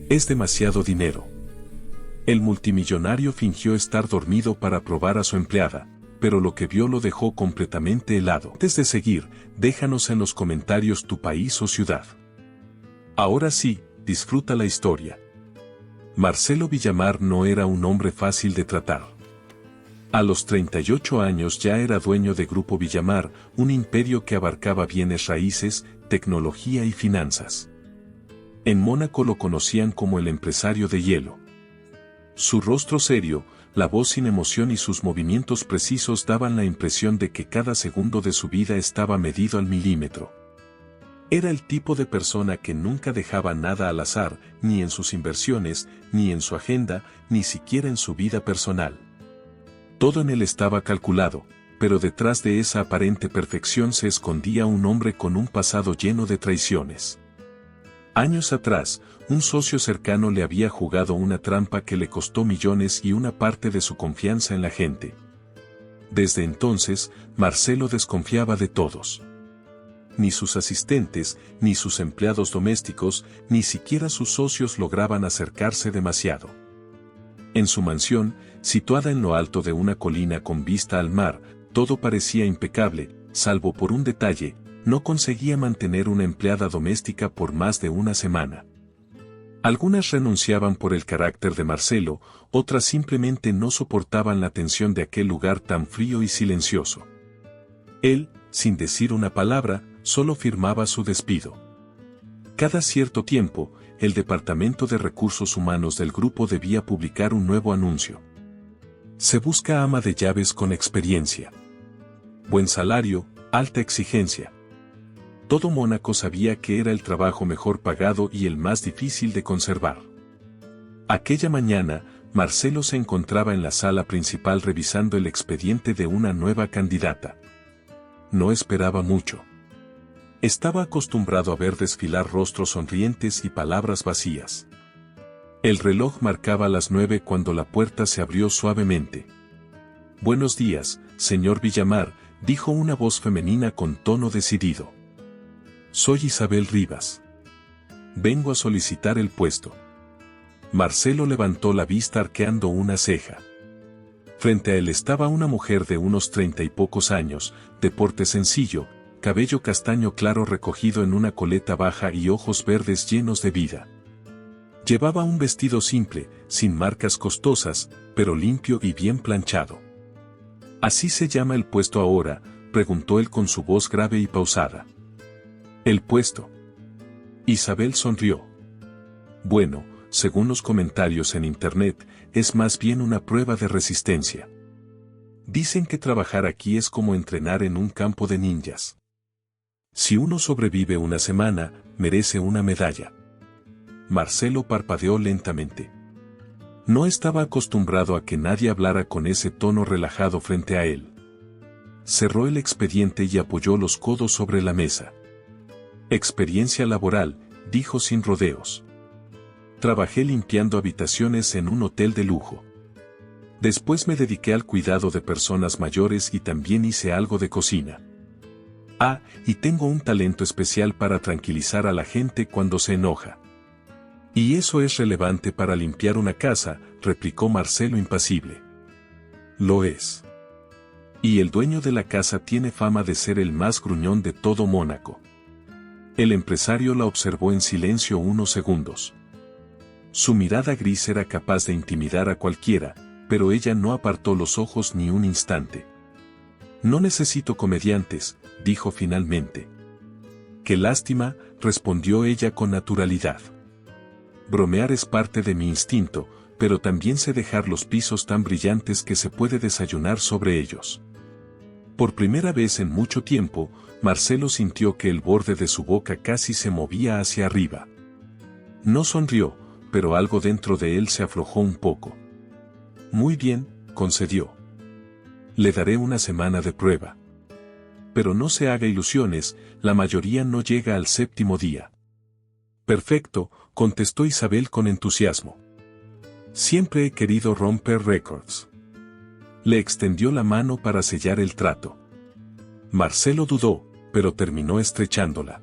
Es demasiado dinero. El multimillonario fingió estar dormido para probar a su empleada, pero lo que vio lo dejó completamente helado. Antes de seguir, déjanos en los comentarios tu país o ciudad. Ahora sí, disfruta la historia. Marcelo Villamar no era un hombre fácil de tratar. A los 38 años ya era dueño de Grupo Villamar, un imperio que abarcaba bienes raíces, tecnología y finanzas. En Mónaco lo conocían como el empresario de hielo. Su rostro serio, la voz sin emoción y sus movimientos precisos daban la impresión de que cada segundo de su vida estaba medido al milímetro. Era el tipo de persona que nunca dejaba nada al azar, ni en sus inversiones, ni en su agenda, ni siquiera en su vida personal. Todo en él estaba calculado, pero detrás de esa aparente perfección se escondía un hombre con un pasado lleno de traiciones. Años atrás, un socio cercano le había jugado una trampa que le costó millones y una parte de su confianza en la gente. Desde entonces, Marcelo desconfiaba de todos. Ni sus asistentes, ni sus empleados domésticos, ni siquiera sus socios lograban acercarse demasiado. En su mansión, situada en lo alto de una colina con vista al mar, todo parecía impecable, salvo por un detalle: no conseguía mantener una empleada doméstica por más de una semana. Algunas renunciaban por el carácter de Marcelo, otras simplemente no soportaban la tensión de aquel lugar tan frío y silencioso. Él, sin decir una palabra, solo firmaba su despido. Cada cierto tiempo, el Departamento de Recursos Humanos del grupo debía publicar un nuevo anuncio. Se busca ama de llaves con experiencia. Buen salario, alta exigencia. Todo Mónaco sabía que era el trabajo mejor pagado y el más difícil de conservar. Aquella mañana, Marcelo se encontraba en la sala principal revisando el expediente de una nueva candidata. No esperaba mucho. Estaba acostumbrado a ver desfilar rostros sonrientes y palabras vacías. El reloj marcaba las 9 cuando la puerta se abrió suavemente. «Buenos días, señor Villamar», dijo una voz femenina con tono decidido. «Soy Isabel Rivas. Vengo a solicitar el puesto». Marcelo levantó la vista arqueando una ceja. Frente a él estaba una mujer de unos 30 y pocos años, de porte sencillo, cabello castaño claro recogido en una coleta baja y ojos verdes llenos de vida. Llevaba un vestido simple, sin marcas costosas, pero limpio y bien planchado. «¿Así se llama el puesto ahora?», preguntó él con su voz grave y pausada. «¿El puesto?». Isabel sonrió. «Bueno, según los comentarios en internet, es más bien una prueba de resistencia. Dicen que trabajar aquí es como entrenar en un campo de ninjas. Si uno sobrevive una semana, merece una medalla». Marcelo parpadeó lentamente. No estaba acostumbrado a que nadie hablara con ese tono relajado frente a él. Cerró el expediente y apoyó los codos sobre la mesa. «Experiencia laboral», dijo sin rodeos. «Trabajé limpiando habitaciones en un hotel de lujo. Después me dediqué al cuidado de personas mayores y también hice algo de cocina. Ah, y tengo un talento especial para tranquilizar a la gente cuando se enoja». «¿Y eso es relevante para limpiar una casa?», replicó Marcelo impasible. «Lo es. Y el dueño de la casa tiene fama de ser el más gruñón de todo Mónaco». El empresario la observó en silencio unos segundos. Su mirada gris era capaz de intimidar a cualquiera, pero ella no apartó los ojos ni un instante. «No necesito comediantes», dijo finalmente. «Qué lástima», respondió ella con naturalidad. «Bromear es parte de mi instinto, pero también sé dejar los pisos tan brillantes que se puede desayunar sobre ellos». Por primera vez en mucho tiempo, Marcelo sintió que el borde de su boca casi se movía hacia arriba. No sonrió, pero algo dentro de él se aflojó un poco. «Muy bien», concedió. «Le daré una semana de prueba. Pero no se haga ilusiones, la mayoría no llega al 7º día». «Perfecto», contestó Isabel con entusiasmo. «Siempre he querido romper récords». Le extendió la mano para sellar el trato. Marcelo dudó, pero terminó estrechándola.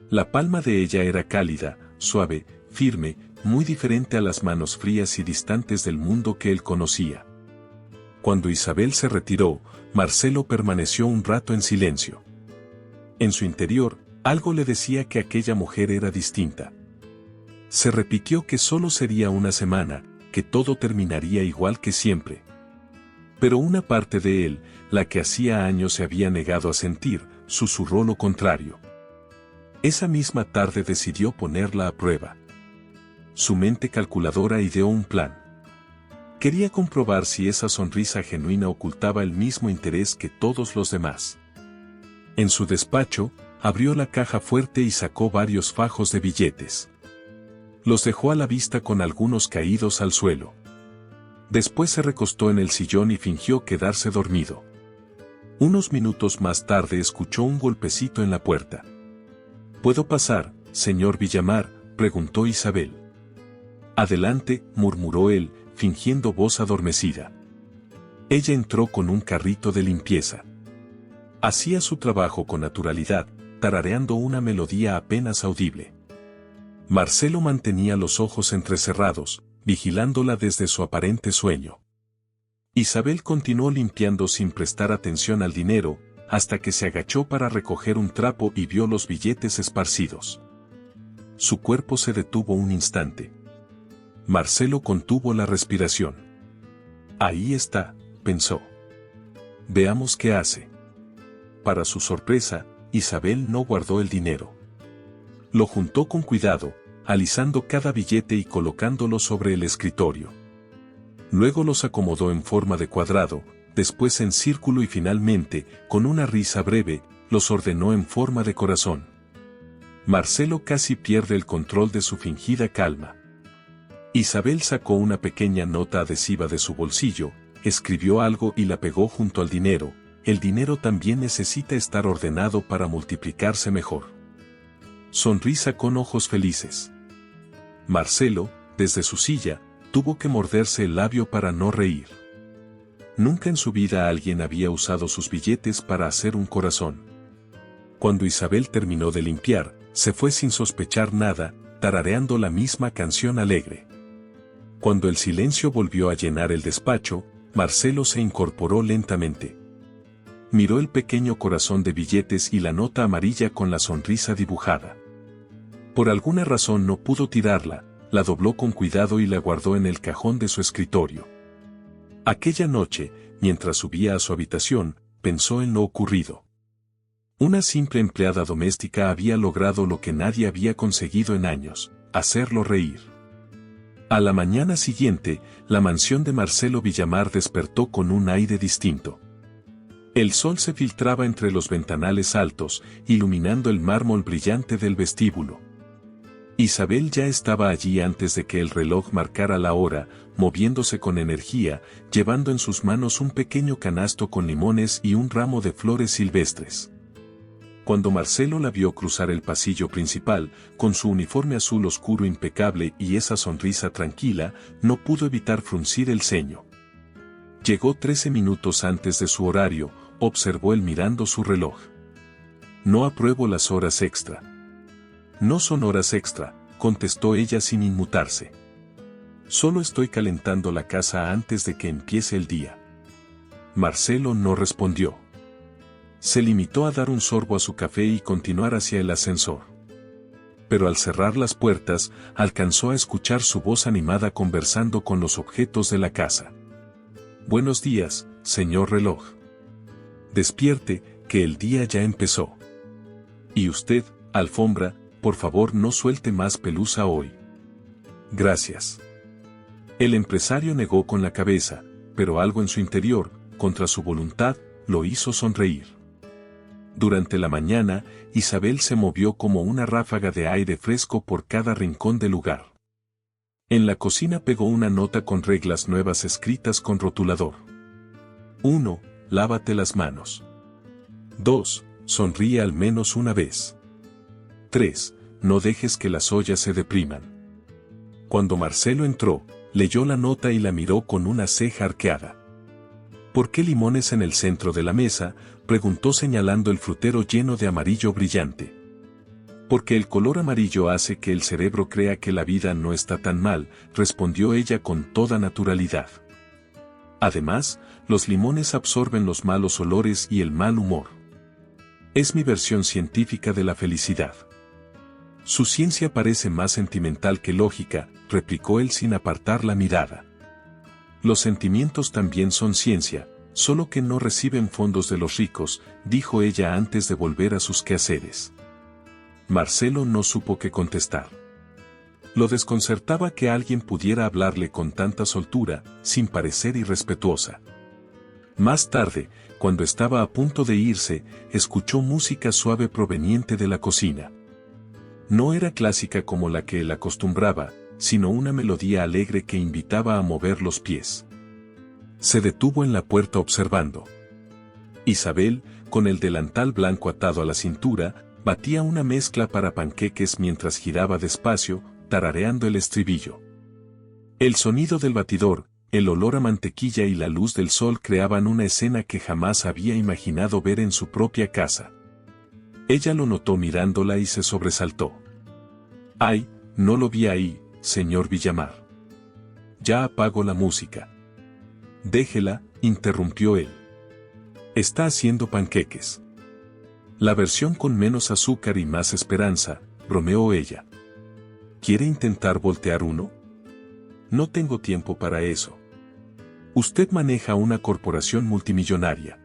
La palma de ella era cálida, suave, firme, muy diferente a las manos frías y distantes del mundo que él conocía. Cuando Isabel se retiró, Marcelo permaneció un rato en silencio. En su interior, algo le decía que aquella mujer era distinta. Se repitió que solo sería una semana, que todo terminaría igual que siempre. Pero una parte de él, la que hacía años se había negado a sentir, susurró lo contrario. Esa misma tarde decidió ponerla a prueba. Su mente calculadora ideó un plan. Quería comprobar si esa sonrisa genuina ocultaba el mismo interés que todos los demás. En su despacho, abrió la caja fuerte y sacó varios fajos de billetes. Los dejó a la vista con algunos caídos al suelo. Después se recostó en el sillón y fingió quedarse dormido. Unos minutos más tarde escuchó un golpecito en la puerta. ¿Puedo pasar, señor Villamar?, preguntó Isabel. Adelante, murmuró él, fingiendo voz adormecida. Ella entró con un carrito de limpieza. Hacía su trabajo con naturalidad, tarareando una melodía apenas audible. Marcelo mantenía los ojos entrecerrados, vigilándola desde su aparente sueño. Isabel continuó limpiando sin prestar atención al dinero, hasta que se agachó para recoger un trapo y vio los billetes esparcidos. Su cuerpo se detuvo un instante. Marcelo contuvo la respiración. Ahí está, pensó. Veamos qué hace. Para su sorpresa, Isabel no guardó el dinero. Lo juntó con cuidado, alisando cada billete y colocándolo sobre el escritorio. Luego los acomodó en forma de cuadrado, después en círculo y finalmente, con una risa breve, los ordenó en forma de corazón. Marcelo casi pierde el control de su fingida calma. Isabel sacó una pequeña nota adhesiva de su bolsillo, escribió algo y la pegó junto al dinero. El dinero también necesita estar ordenado para multiplicarse mejor. Sonrisa con ojos felices. Marcelo, desde su silla, tuvo que morderse el labio para no reír. Nunca en su vida alguien había usado sus billetes para hacer un corazón. Cuando Isabel terminó de limpiar, se fue sin sospechar nada, tarareando la misma canción alegre. Cuando el silencio volvió a llenar el despacho, Marcelo se incorporó lentamente. Miró el pequeño corazón de billetes y la nota amarilla con la sonrisa dibujada. Por alguna razón no pudo tirarla, la dobló con cuidado y la guardó en el cajón de su escritorio. Aquella noche, mientras subía a su habitación, pensó en lo ocurrido. Una simple empleada doméstica había logrado lo que nadie había conseguido en años, hacerlo reír. A la mañana siguiente, la mansión de Marcelo Villamar despertó con un aire distinto. El sol se filtraba entre los ventanales altos, iluminando el mármol brillante del vestíbulo. Isabel ya estaba allí antes de que el reloj marcara la hora, moviéndose con energía, llevando en sus manos un pequeño canasto con limones y un ramo de flores silvestres. Cuando Marcelo la vio cruzar el pasillo principal, con su uniforme azul oscuro impecable y esa sonrisa tranquila, no pudo evitar fruncir el ceño. Llegó 13 minutos antes de su horario, observó él mirando su reloj. No apruebo las horas extra. No son horas extra, contestó ella sin inmutarse. Solo estoy calentando la casa antes de que empiece el día. Marcelo no respondió. Se limitó a dar un sorbo a su café y continuar hacia el ascensor. Pero al cerrar las puertas, alcanzó a escuchar su voz animada conversando con los objetos de la casa. Buenos días, señor reloj. Despierte, que el día ya empezó. Y usted, alfombra, por favor no suelte más pelusa hoy. Gracias. El empresario negó con la cabeza, pero algo en su interior, contra su voluntad, lo hizo sonreír. Durante la mañana, Isabel se movió como una ráfaga de aire fresco por cada rincón del lugar. En la cocina pegó una nota con reglas nuevas escritas con rotulador. 1. Lávate las manos. 2. Sonríe al menos una vez. 3. No dejes que las ollas se depriman. Cuando Marcelo entró, leyó la nota y la miró con una ceja arqueada. ¿Por qué limones en el centro de la mesa?, preguntó señalando el frutero lleno de amarillo brillante. Porque el color amarillo hace que el cerebro crea que la vida no está tan mal, respondió ella con toda naturalidad. Además, los limones absorben los malos olores y el mal humor. Es mi versión científica de la felicidad. Su ciencia parece más sentimental que lógica, replicó él sin apartar la mirada. Los sentimientos también son ciencia, solo que no reciben fondos de los ricos, dijo ella antes de volver a sus quehaceres. Marcelo no supo qué contestar. Lo desconcertaba que alguien pudiera hablarle con tanta soltura, sin parecer irrespetuosa. Más tarde, cuando estaba a punto de irse, escuchó música suave proveniente de la cocina. No era clásica como la que él acostumbraba, sino una melodía alegre que invitaba a mover los pies. Se detuvo en la puerta observando. Isabel, con el delantal blanco atado a la cintura, batía una mezcla para panqueques mientras giraba despacio, tarareando el estribillo. El sonido del batidor, el olor a mantequilla y la luz del sol creaban una escena que jamás había imaginado ver en su propia casa. Ella lo notó mirándola y se sobresaltó. «Ay, no lo vi ahí, señor Villamar. Ya apago la música». «Déjela», interrumpió él. «Está haciendo panqueques». «La versión con menos azúcar y más esperanza», bromeó ella. ¿Quiere intentar voltear uno? No tengo tiempo para eso. Usted maneja una corporación multimillonaria.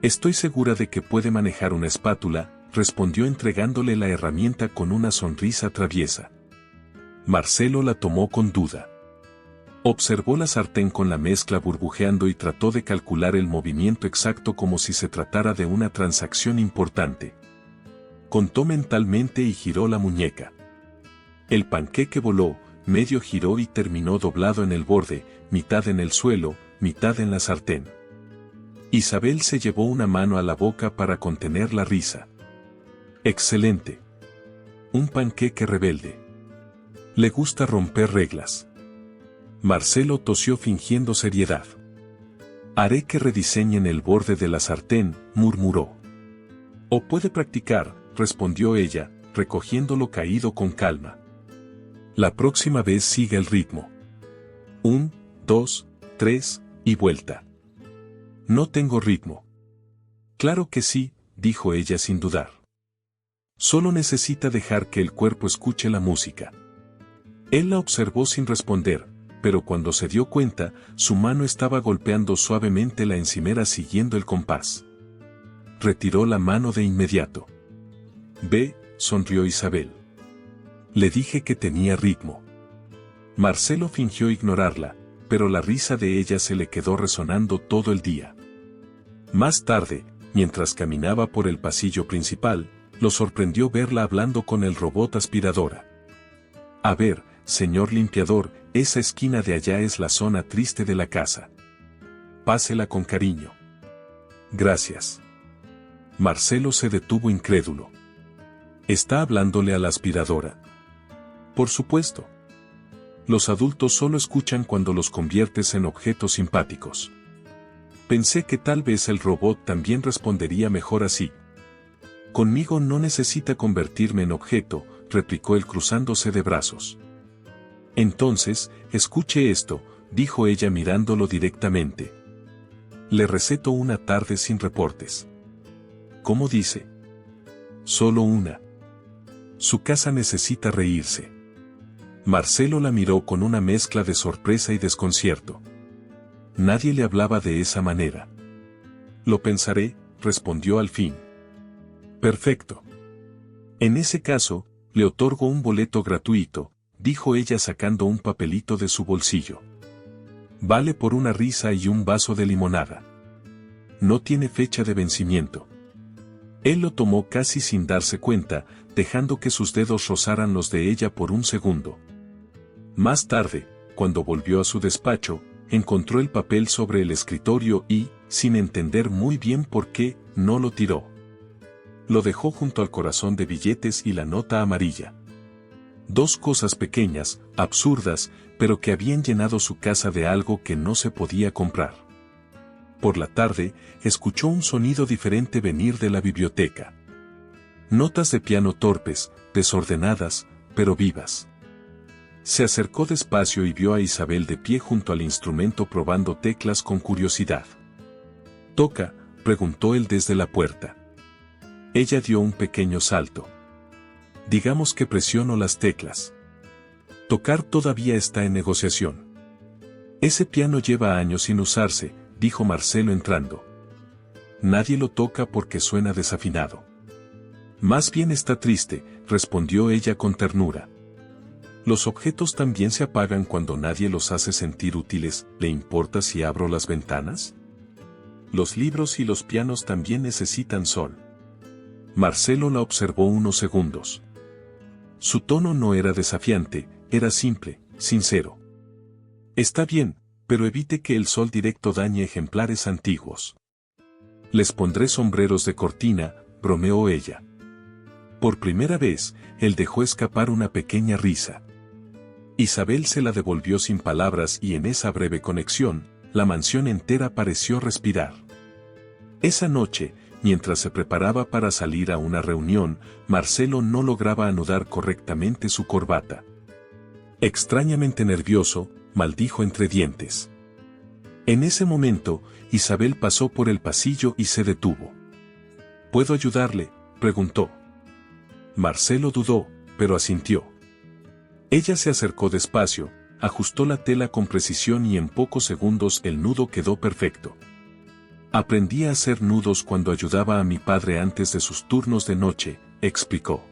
Estoy segura de que puede manejar una espátula, respondió entregándole la herramienta con una sonrisa traviesa. Marcelo la tomó con duda. Observó la sartén con la mezcla burbujeando y trató de calcular el movimiento exacto como si se tratara de una transacción importante. Contó mentalmente y giró la muñeca. El panqueque voló, medio giró y terminó doblado en el borde, mitad en el suelo, mitad en la sartén. Isabel se llevó una mano a la boca para contener la risa. «Excelente. Un panqueque rebelde. Le gusta romper reglas». Marcelo tosió fingiendo seriedad. «Haré que rediseñen el borde de la sartén», murmuró. «O puede practicar», respondió ella, recogiendo lo caído con calma. «La próxima vez siga el ritmo. 1, 2, 3, y vuelta». «No tengo ritmo». «Claro que sí», dijo ella sin dudar. «Solo necesita dejar que el cuerpo escuche la música». Él la observó sin responder, pero cuando se dio cuenta, su mano estaba golpeando suavemente la encimera siguiendo el compás. Retiró la mano de inmediato. «Ve», sonrió Isabel. «Le dije que tenía ritmo». Marcelo fingió ignorarla, pero la risa de ella se le quedó resonando todo el día. Más tarde, mientras caminaba por el pasillo principal, lo sorprendió verla hablando con el robot aspiradora. «A ver, señor limpiador, esa esquina de allá es la zona triste de la casa. Pásela con cariño». «Gracias». Marcelo se detuvo incrédulo. ¿Está hablándole a la aspiradora? Por supuesto. Los adultos solo escuchan cuando los conviertes en objetos simpáticos. Pensé que tal vez el robot también respondería mejor así. Conmigo no necesita convertirme en objeto, replicó él cruzándose de brazos. Entonces, escuche esto, dijo ella mirándolo directamente. Le receto una tarde sin reportes. ¿Cómo dice? Solo una. Su casa necesita reírse. Marcelo la miró con una mezcla de sorpresa y desconcierto. Nadie le hablaba de esa manera. Lo pensaré, respondió al fin. Perfecto. En ese caso, le otorgo un boleto gratuito, dijo ella sacando un papelito de su bolsillo. Vale por una risa y un vaso de limonada. No tiene fecha de vencimiento. Él lo tomó casi sin darse cuenta, dejando que sus dedos rozaran los de ella por un segundo. Más tarde, cuando volvió a su despacho, encontró el papel sobre el escritorio y, sin entender muy bien por qué, no lo tiró. Lo dejó junto al corazón de billetes y la nota amarilla. Dos cosas pequeñas, absurdas, pero que habían llenado su casa de algo que no se podía comprar. Por la tarde, escuchó un sonido diferente venir de la biblioteca. Notas de piano torpes, desordenadas, pero vivas. Se acercó despacio y vio a Isabel de pie junto al instrumento probando teclas con curiosidad. «¿Toca?», preguntó él desde la puerta. Ella dio un pequeño salto. «Digamos que presiono las teclas». «Tocar todavía está en negociación». «Ese piano lleva años sin usarse», dijo Marcelo entrando. «Nadie lo toca porque suena desafinado». «Más bien está triste», respondió ella con ternura. «Los objetos también se apagan cuando nadie los hace sentir útiles. ¿Le importa si abro las ventanas? Los libros y los pianos también necesitan sol». Marcelo la observó unos segundos. Su tono no era desafiante, era simple, sincero. «Está bien, pero evite que el sol directo dañe ejemplares antiguos». «Les pondré sombreros de cortina», bromeó ella. Por primera vez, él dejó escapar una pequeña risa. Isabel se la devolvió sin palabras y en esa breve conexión, la mansión entera pareció respirar. Esa noche, mientras se preparaba para salir a una reunión, Marcelo no lograba anudar correctamente su corbata. Extrañamente nervioso, maldijo entre dientes. En ese momento, Isabel pasó por el pasillo y se detuvo. «¿Puedo ayudarle?», preguntó. Marcelo dudó, pero asintió. Ella se acercó despacio, ajustó la tela con precisión y en pocos segundos el nudo quedó perfecto. «Aprendí a hacer nudos cuando ayudaba a mi padre antes de sus turnos de noche», explicó.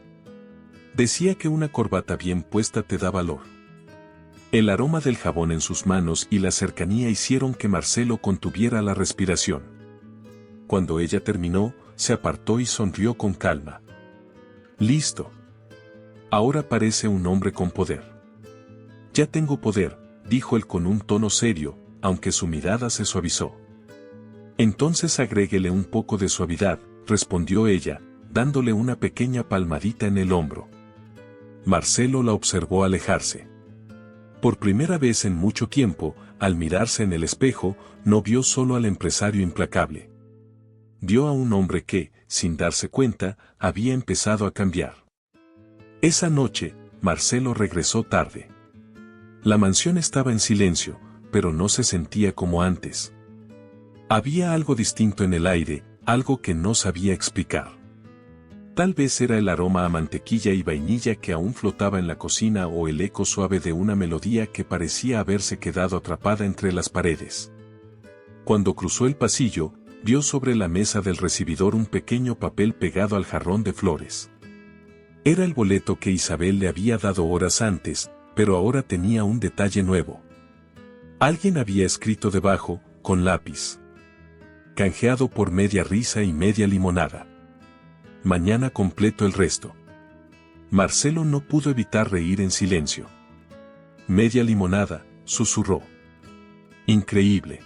«Decía que una corbata bien puesta te da valor». El aroma del jabón en sus manos y la cercanía hicieron que Marcelo contuviera la respiración. Cuando ella terminó, se apartó y sonrió con calma. «Listo. Ahora parece un hombre con poder». «Ya tengo poder», dijo él con un tono serio, aunque su mirada se suavizó. «Entonces agréguele un poco de suavidad», respondió ella, dándole una pequeña palmadita en el hombro. Marcelo la observó alejarse. Por primera vez en mucho tiempo, al mirarse en el espejo, no vio solo al empresario implacable. Vio a un hombre que, sin darse cuenta, había empezado a cambiar. Esa noche, Marcelo regresó tarde. La mansión estaba en silencio, pero no se sentía como antes. Había algo distinto en el aire, algo que no sabía explicar. Tal vez era el aroma a mantequilla y vainilla que aún flotaba en la cocina o el eco suave de una melodía que parecía haberse quedado atrapada entre las paredes. Cuando cruzó el pasillo, vio sobre la mesa del recibidor un pequeño papel pegado al jarrón de flores. Era el boleto que Isabel le había dado horas antes, pero ahora tenía un detalle nuevo. Alguien había escrito debajo, con lápiz: «Canjeado por media risa y media limonada. Mañana completo el resto». Marcelo no pudo evitar reír en silencio. «Media limonada», susurró. «Increíble».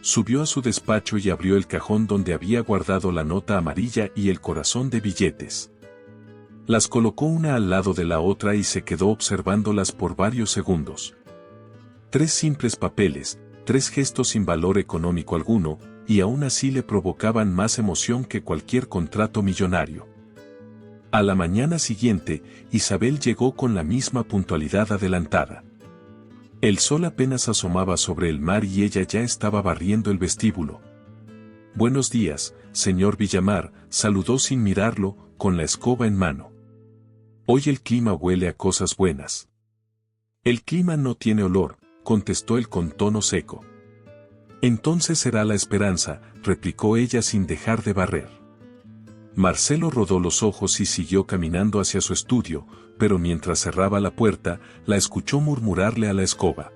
Subió a su despacho y abrió el cajón donde había guardado la nota amarilla y el corazón de billetes. Las colocó una al lado de la otra y se quedó observándolas por varios segundos. 3 simples papeles, 3 gestos sin valor económico alguno, y aún así le provocaban más emoción que cualquier contrato millonario. A la mañana siguiente, Isabel llegó con la misma puntualidad adelantada. El sol apenas asomaba sobre el mar y ella ya estaba barriendo el vestíbulo. «Buenos días, señor Villamar», saludó sin mirarlo, con la escoba en mano. «Hoy el clima huele a cosas buenas». «El clima no tiene olor», contestó él con tono seco. «Entonces será la esperanza», replicó ella sin dejar de barrer. Marcelo rodó los ojos y siguió caminando hacia su estudio, pero mientras cerraba la puerta, la escuchó murmurarle a la escoba: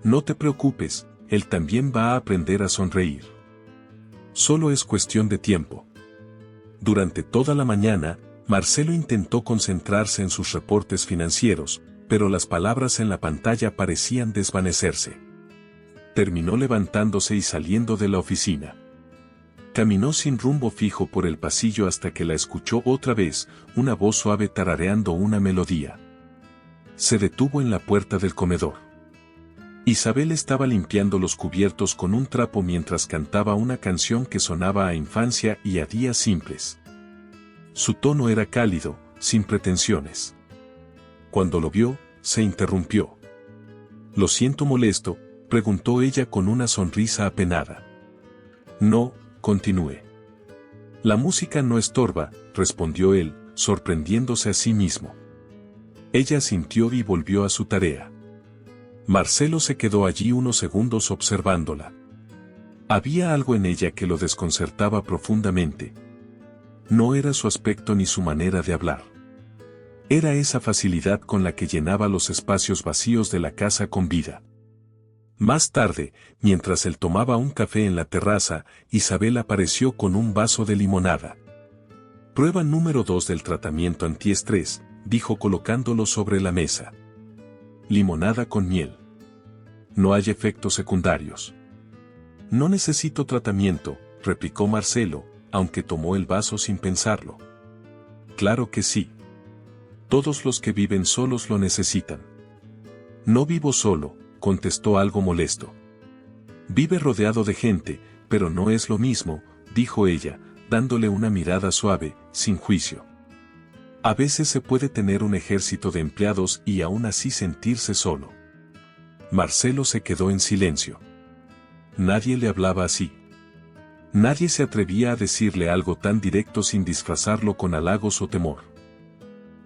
«No te preocupes, él también va a aprender a sonreír. Solo es cuestión de tiempo». Durante toda la mañana, Marcelo intentó concentrarse en sus reportes financieros, pero las palabras en la pantalla parecían desvanecerse. Terminó levantándose y saliendo de la oficina. Caminó sin rumbo fijo por el pasillo hasta que la escuchó otra vez, una voz suave tarareando una melodía. Se detuvo en la puerta del comedor. Isabel estaba limpiando los cubiertos con un trapo mientras cantaba una canción que sonaba a infancia y a días simples. Su tono era cálido, sin pretensiones. Cuando lo vio, se interrumpió. «¿Lo siento molesto?», preguntó ella con una sonrisa apenada. «No», continué. «La música no estorba», respondió él, sorprendiéndose a sí mismo. Ella asintió y volvió a su tarea. Marcelo se quedó allí unos segundos observándola. Había algo en ella que lo desconcertaba profundamente. No era su aspecto ni su manera de hablar. Era esa facilidad con la que llenaba los espacios vacíos de la casa con vida. Más tarde, mientras él tomaba un café en la terraza, Isabel apareció con un vaso de limonada. «Prueba número 2 del tratamiento antiestrés», dijo colocándolo sobre la mesa. «Limonada con miel. No hay efectos secundarios». «No necesito tratamiento», replicó Marcelo, aunque tomó el vaso sin pensarlo. «Claro que sí. Todos los que viven solos lo necesitan». «No vivo solo», contestó algo molesto. «Vive rodeado de gente, pero no es lo mismo», dijo ella, dándole una mirada suave, sin juicio. «A veces se puede tener un ejército de empleados y aún así sentirse solo». Marcelo se quedó en silencio. Nadie le hablaba así. Nadie se atrevía a decirle algo tan directo sin disfrazarlo con halagos o temor.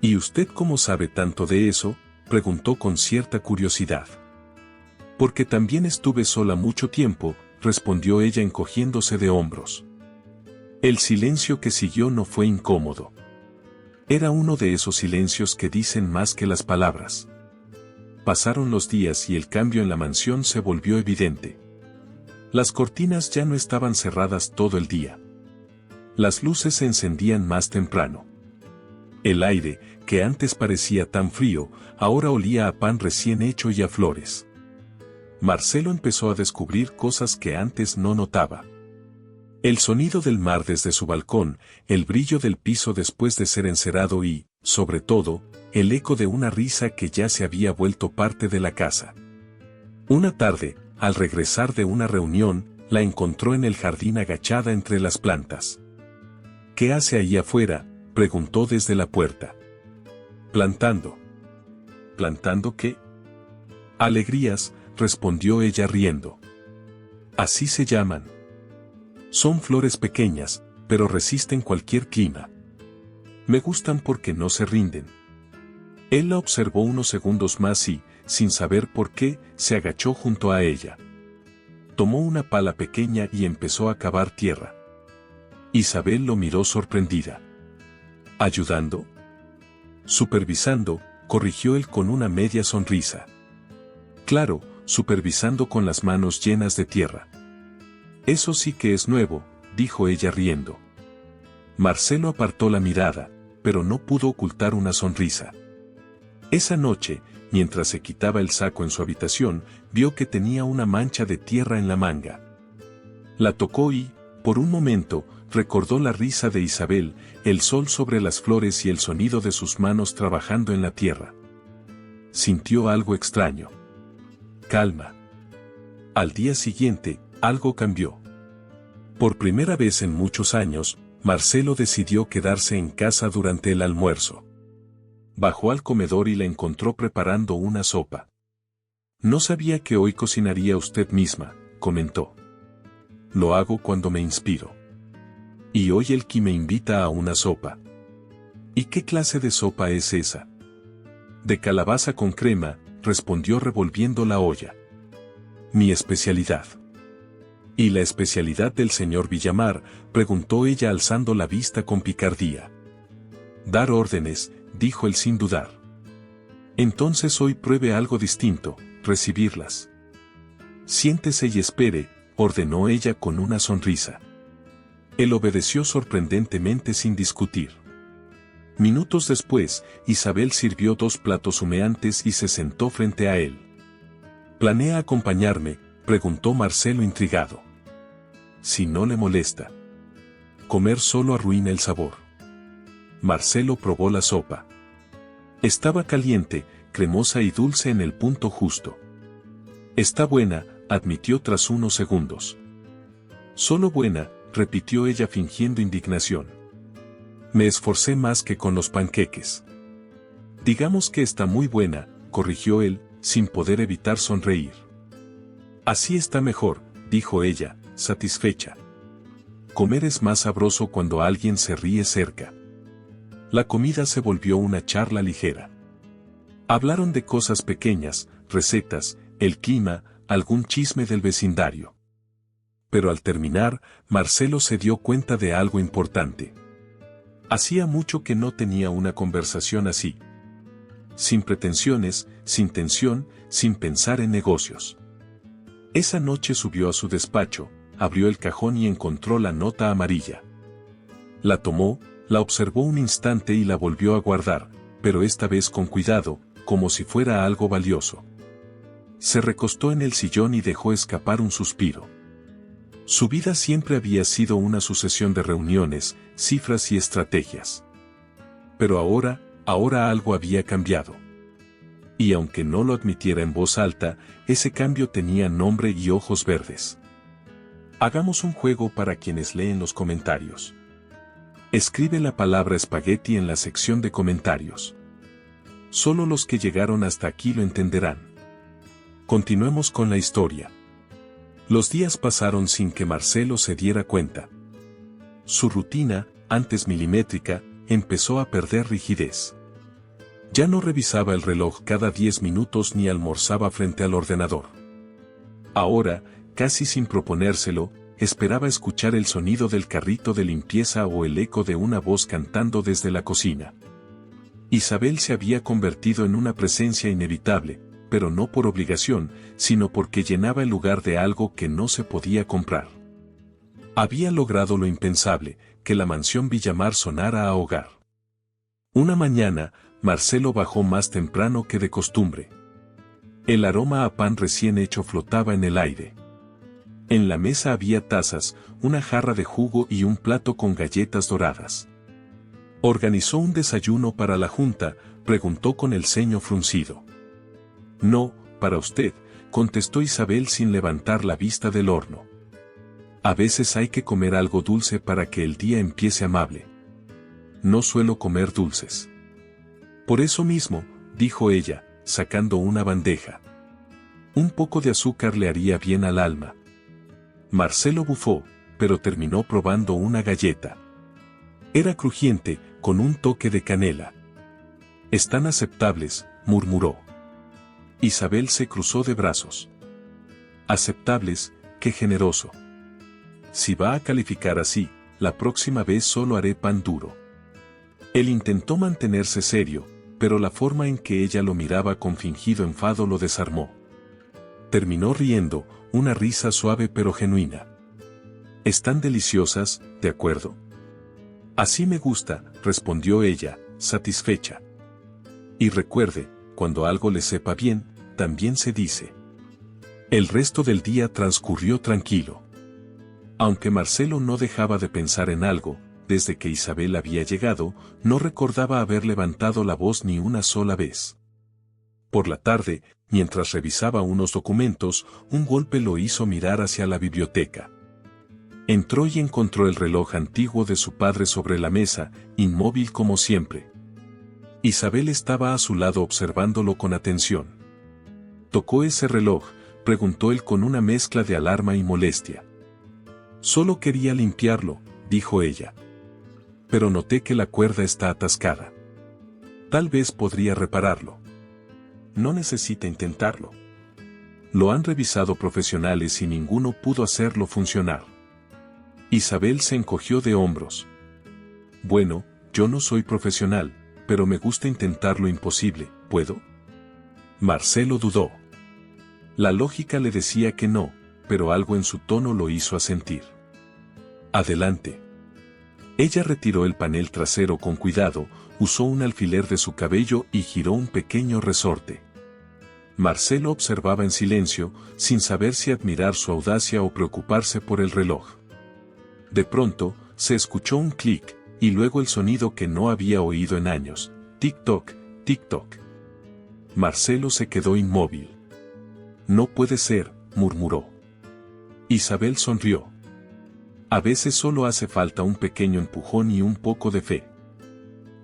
«¿Y usted cómo sabe tanto de eso?», preguntó con cierta curiosidad. «Porque también estuve sola mucho tiempo», respondió ella encogiéndose de hombros. El silencio que siguió no fue incómodo. Era uno de esos silencios que dicen más que las palabras. Pasaron los días y el cambio en la mansión se volvió evidente. Las cortinas ya no estaban cerradas todo el día. Las luces se encendían más temprano. El aire, que antes parecía tan frío, ahora olía a pan recién hecho y a flores. Marcelo empezó a descubrir cosas que antes no notaba. El sonido del mar desde su balcón, el brillo del piso después de ser encerado y, sobre todo, el eco de una risa que ya se había vuelto parte de la casa. Una tarde, al regresar de una reunión, la encontró en el jardín agachada entre las plantas. «¿Qué hace ahí afuera?», preguntó desde la puerta. «Plantando». «¿Plantando qué?». «Alegrías», respondió ella riendo. «Así se llaman. Son flores pequeñas, pero resisten cualquier clima. Me gustan porque no se rinden». Él la observó unos segundos más y, sin saber por qué, se agachó junto a ella. Tomó una pala pequeña y empezó a cavar tierra. Isabel lo miró sorprendida. «¿Ayudando?». «Supervisando», corrigió él con una media sonrisa. «Claro, supervisando con las manos llenas de tierra». «Eso sí que es nuevo», dijo ella riendo. Marcelo apartó la mirada, pero no pudo ocultar una sonrisa. Esa noche, mientras se quitaba el saco en su habitación, vio que tenía una mancha de tierra en la manga. La tocó y, por un momento, recordó la risa de Isabel, el sol sobre las flores y el sonido de sus manos trabajando en la tierra. Sintió algo extraño. Calma. Al día siguiente, algo cambió. Por primera vez en muchos años, Marcelo decidió quedarse en casa durante el almuerzo. Bajó al comedor y la encontró preparando una sopa. «No sabía que hoy cocinaría usted misma», comentó. «Lo hago cuando me inspiro. Y hoy Elki me invita a una sopa». «¿Y qué clase de sopa es esa?». «De calabaza con crema», respondió revolviendo la olla. «Mi especialidad». «¿Y la especialidad del señor Villamar?», preguntó ella alzando la vista con picardía. «Dar órdenes», dijo él sin dudar. «Entonces hoy pruebe algo distinto, recibirlas». «Siéntese y espere», ordenó ella con una sonrisa. Él obedeció sorprendentemente sin discutir. Minutos después, Isabel sirvió 2 platos humeantes y se sentó frente a él. «¿Planea acompañarme?», preguntó Marcelo intrigado. «Si no le molesta». «Comer solo arruina el sabor». Marcelo probó la sopa. Estaba caliente, cremosa y dulce en el punto justo. «Está buena», admitió tras unos segundos. «Solo buena», repitió ella fingiendo indignación. Me esforcé más que con los panqueques. Digamos que está muy buena, corrigió él, sin poder evitar sonreír. Así está mejor, dijo ella, satisfecha. Comer es más sabroso cuando alguien se ríe cerca. La comida se volvió una charla ligera. Hablaron de cosas pequeñas, recetas, el clima, algún chisme del vecindario. Pero al terminar, Marcelo se dio cuenta de algo importante. Hacía mucho que no tenía una conversación así. Sin pretensiones, sin tensión, sin pensar en negocios. Esa noche subió a su despacho, abrió el cajón y encontró la nota amarilla. La tomó, la observó un instante y la volvió a guardar, pero esta vez con cuidado, como si fuera algo valioso. Se recostó en el sillón y dejó escapar un suspiro. Su vida siempre había sido una sucesión de reuniones, cifras y estrategias. Pero ahora algo había cambiado. Y aunque no lo admitiera en voz alta, ese cambio tenía nombre y ojos verdes. Hagamos un juego para quienes leen los comentarios. Escribe la palabra espagueti en la sección de comentarios. Solo los que llegaron hasta aquí lo entenderán. Continuemos con la historia. Los días pasaron sin que Marcelo se diera cuenta. Su rutina, antes milimétrica, empezó a perder rigidez. Ya no revisaba el reloj cada 10 minutos ni almorzaba frente al ordenador. Ahora, casi sin proponérselo, esperaba escuchar el sonido del carrito de limpieza o el eco de una voz cantando desde la cocina. Isabel se había convertido en una presencia inevitable, pero no por obligación, sino porque llenaba el lugar de algo que no se podía comprar. Había logrado lo impensable, que la mansión Villamar sonara a hogar. Una mañana, Marcelo bajó más temprano que de costumbre. El aroma a pan recién hecho flotaba en el aire. En la mesa había tazas, una jarra de jugo y un plato con galletas doradas. ¿Organizó un desayuno para la junta?, preguntó con el ceño fruncido. No, para usted, contestó Isabel sin levantar la vista del horno. A veces hay que comer algo dulce para que el día empiece amable. No suelo comer dulces. Por eso mismo, dijo ella, sacando una bandeja. Un poco de azúcar le haría bien al alma. Marcelo bufó, pero terminó probando una galleta. Era crujiente, con un toque de canela. Están aceptables, murmuró. Isabel se cruzó de brazos. Aceptables, qué generoso. Si va a calificar así, la próxima vez solo haré pan duro. Él intentó mantenerse serio, pero la forma en que ella lo miraba con fingido enfado lo desarmó. Terminó riendo, una risa suave pero genuina. Están deliciosas, ¿de acuerdo? Así me gusta, respondió ella, satisfecha. Y recuerde, cuando algo le sepa bien, también se dice. El resto del día transcurrió tranquilo. Aunque Marcelo no dejaba de pensar en algo, desde que Isabel había llegado, no recordaba haber levantado la voz ni una sola vez. Por la tarde, mientras revisaba unos documentos, un golpe lo hizo mirar hacia la biblioteca. Entró y encontró el reloj antiguo de su padre sobre la mesa, inmóvil como siempre. Isabel estaba a su lado observándolo con atención. ¿Tocó ese reloj?, preguntó él con una mezcla de alarma y molestia. Solo quería limpiarlo, dijo ella. Pero noté que la cuerda está atascada. Tal vez podría repararlo. No necesita intentarlo. Lo han revisado profesionales y ninguno pudo hacerlo funcionar. Isabel se encogió de hombros. Bueno, yo no soy profesional, pero me gusta intentar lo imposible, ¿puedo? Marcelo dudó. La lógica le decía que no, pero algo en su tono lo hizo asentir. Adelante. Ella retiró el panel trasero con cuidado, usó un alfiler de su cabello y giró un pequeño resorte. Marcelo observaba en silencio, sin saber si admirar su audacia o preocuparse por el reloj. De pronto, se escuchó un clic, y luego el sonido que no había oído en años, tic-toc, tic-toc. Marcelo se quedó inmóvil. No puede ser, murmuró. Isabel sonrió. A veces solo hace falta un pequeño empujón y un poco de fe.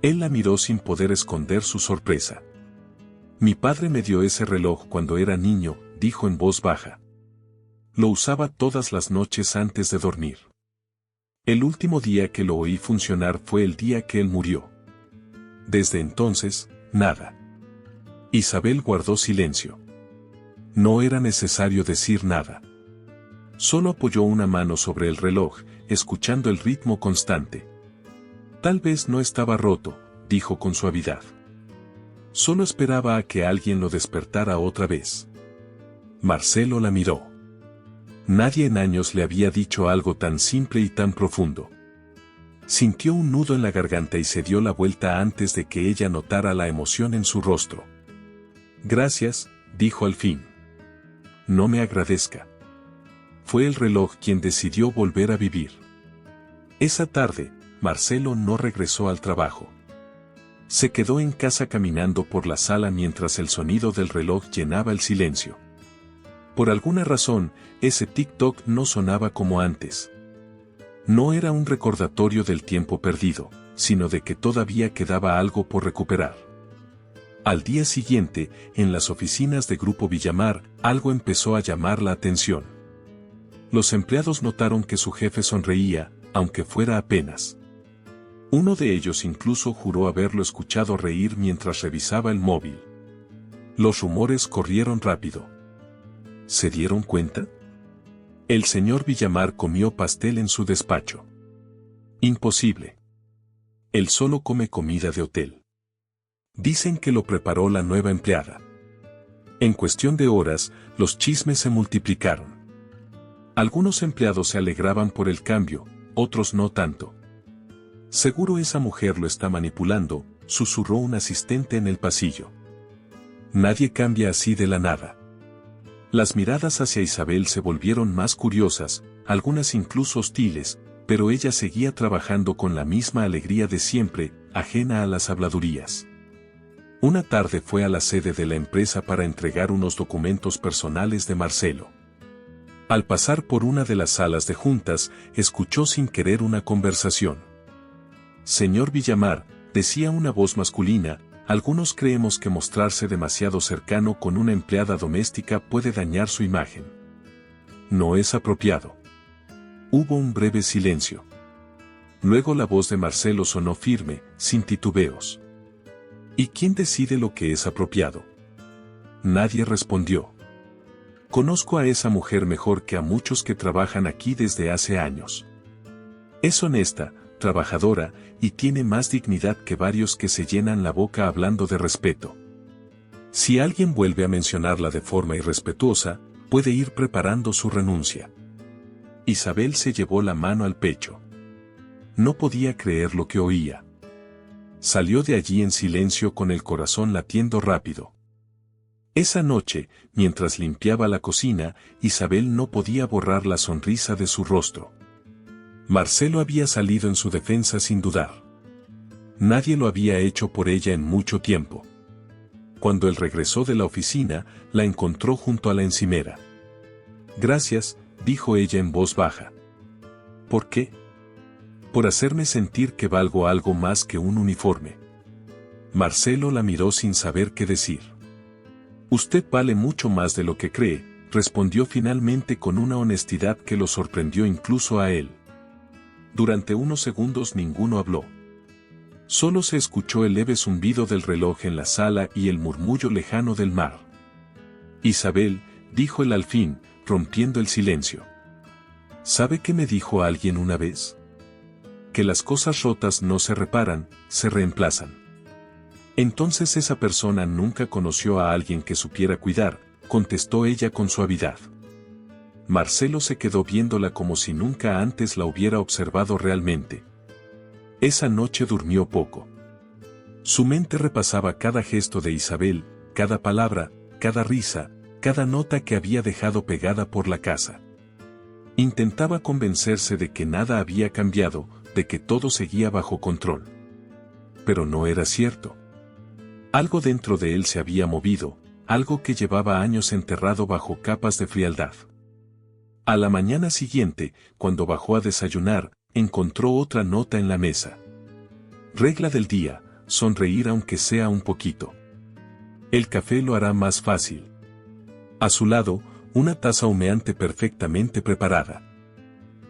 Él la miró sin poder esconder su sorpresa. Mi padre me dio ese reloj cuando era niño, dijo en voz baja. Lo usaba todas las noches antes de dormir. El último día que lo oí funcionar fue el día que él murió. Desde entonces, nada. Isabel guardó silencio. No era necesario decir nada. Solo apoyó una mano sobre el reloj, escuchando el ritmo constante. Tal vez no estaba roto, dijo con suavidad. Solo esperaba a que alguien lo despertara otra vez. Marcelo la miró. Nadie en años le había dicho algo tan simple y tan profundo. Sintió un nudo en la garganta y se dio la vuelta antes de que ella notara la emoción en su rostro. Gracias, dijo al fin. No me agradezca. Fue el reloj quien decidió volver a vivir. Esa tarde, Marcelo no regresó al trabajo. Se quedó en casa caminando por la sala mientras el sonido del reloj llenaba el silencio. Por alguna razón, ese tic-toc no sonaba como antes. No era un recordatorio del tiempo perdido, sino de que todavía quedaba algo por recuperar. Al día siguiente, en las oficinas de Grupo Villamar, algo empezó a llamar la atención. Los empleados notaron que su jefe sonreía, aunque fuera apenas. Uno de ellos incluso juró haberlo escuchado reír mientras revisaba el móvil. Los rumores corrieron rápido. ¿Se dieron cuenta? El señor Villamar comió pastel en su despacho. Imposible. Él solo come comida de hotel. Dicen que lo preparó la nueva empleada. En cuestión de horas, los chismes se multiplicaron. Algunos empleados se alegraban por el cambio, otros no tanto. Seguro esa mujer lo está manipulando, susurró un asistente en el pasillo. Nadie cambia así de la nada. Las miradas hacia Isabel se volvieron más curiosas, algunas incluso hostiles, pero ella seguía trabajando con la misma alegría de siempre, ajena a las habladurías. Una tarde fue a la sede de la empresa para entregar unos documentos personales de Marcelo. Al pasar por una de las salas de juntas, escuchó sin querer una conversación. Señor Villamar, decía una voz masculina, algunos creemos que mostrarse demasiado cercano con una empleada doméstica puede dañar su imagen. No es apropiado. Hubo un breve silencio. Luego la voz de Marcelo sonó firme, sin titubeos. ¿Y quién decide lo que es apropiado? Nadie respondió. Conozco a esa mujer mejor que a muchos que trabajan aquí desde hace años. Es honesta, trabajadora, y tiene más dignidad que varios que se llenan la boca hablando de respeto. Si alguien vuelve a mencionarla de forma irrespetuosa, puede ir preparando su renuncia. Isabel se llevó la mano al pecho. No podía creer lo que oía. Salió de allí en silencio con el corazón latiendo rápido. Esa noche, mientras limpiaba la cocina, Isabel no podía borrar la sonrisa de su rostro. Marcelo había salido en su defensa sin dudar. Nadie lo había hecho por ella en mucho tiempo. Cuando él regresó de la oficina, la encontró junto a la encimera. Gracias, dijo ella en voz baja. ¿Por qué? Por hacerme sentir que valgo algo más que un uniforme. Marcelo la miró sin saber qué decir. Usted vale mucho más de lo que cree, respondió finalmente con una honestidad que lo sorprendió incluso a él. Durante unos segundos ninguno habló. Solo se escuchó el leve zumbido del reloj en la sala y el murmullo lejano del mar. Isabel, dijo él al fin, rompiendo el silencio. ¿Sabe qué me dijo alguien una vez? Que las cosas rotas no se reparan, se reemplazan. Entonces esa persona nunca conoció a alguien que supiera cuidar, contestó ella con suavidad. Marcelo se quedó viéndola como si nunca antes la hubiera observado realmente. Esa noche durmió poco. Su mente repasaba cada gesto de Isabel, cada palabra, cada risa, cada nota que había dejado pegada por la casa. Intentaba convencerse de que nada había cambiado, de que todo seguía bajo control. Pero no era cierto. Algo dentro de él se había movido, algo que llevaba años enterrado bajo capas de frialdad. A la mañana siguiente, cuando bajó a desayunar, encontró otra nota en la mesa. Regla del día, sonreír aunque sea un poquito. El café lo hará más fácil. A su lado, una taza humeante perfectamente preparada.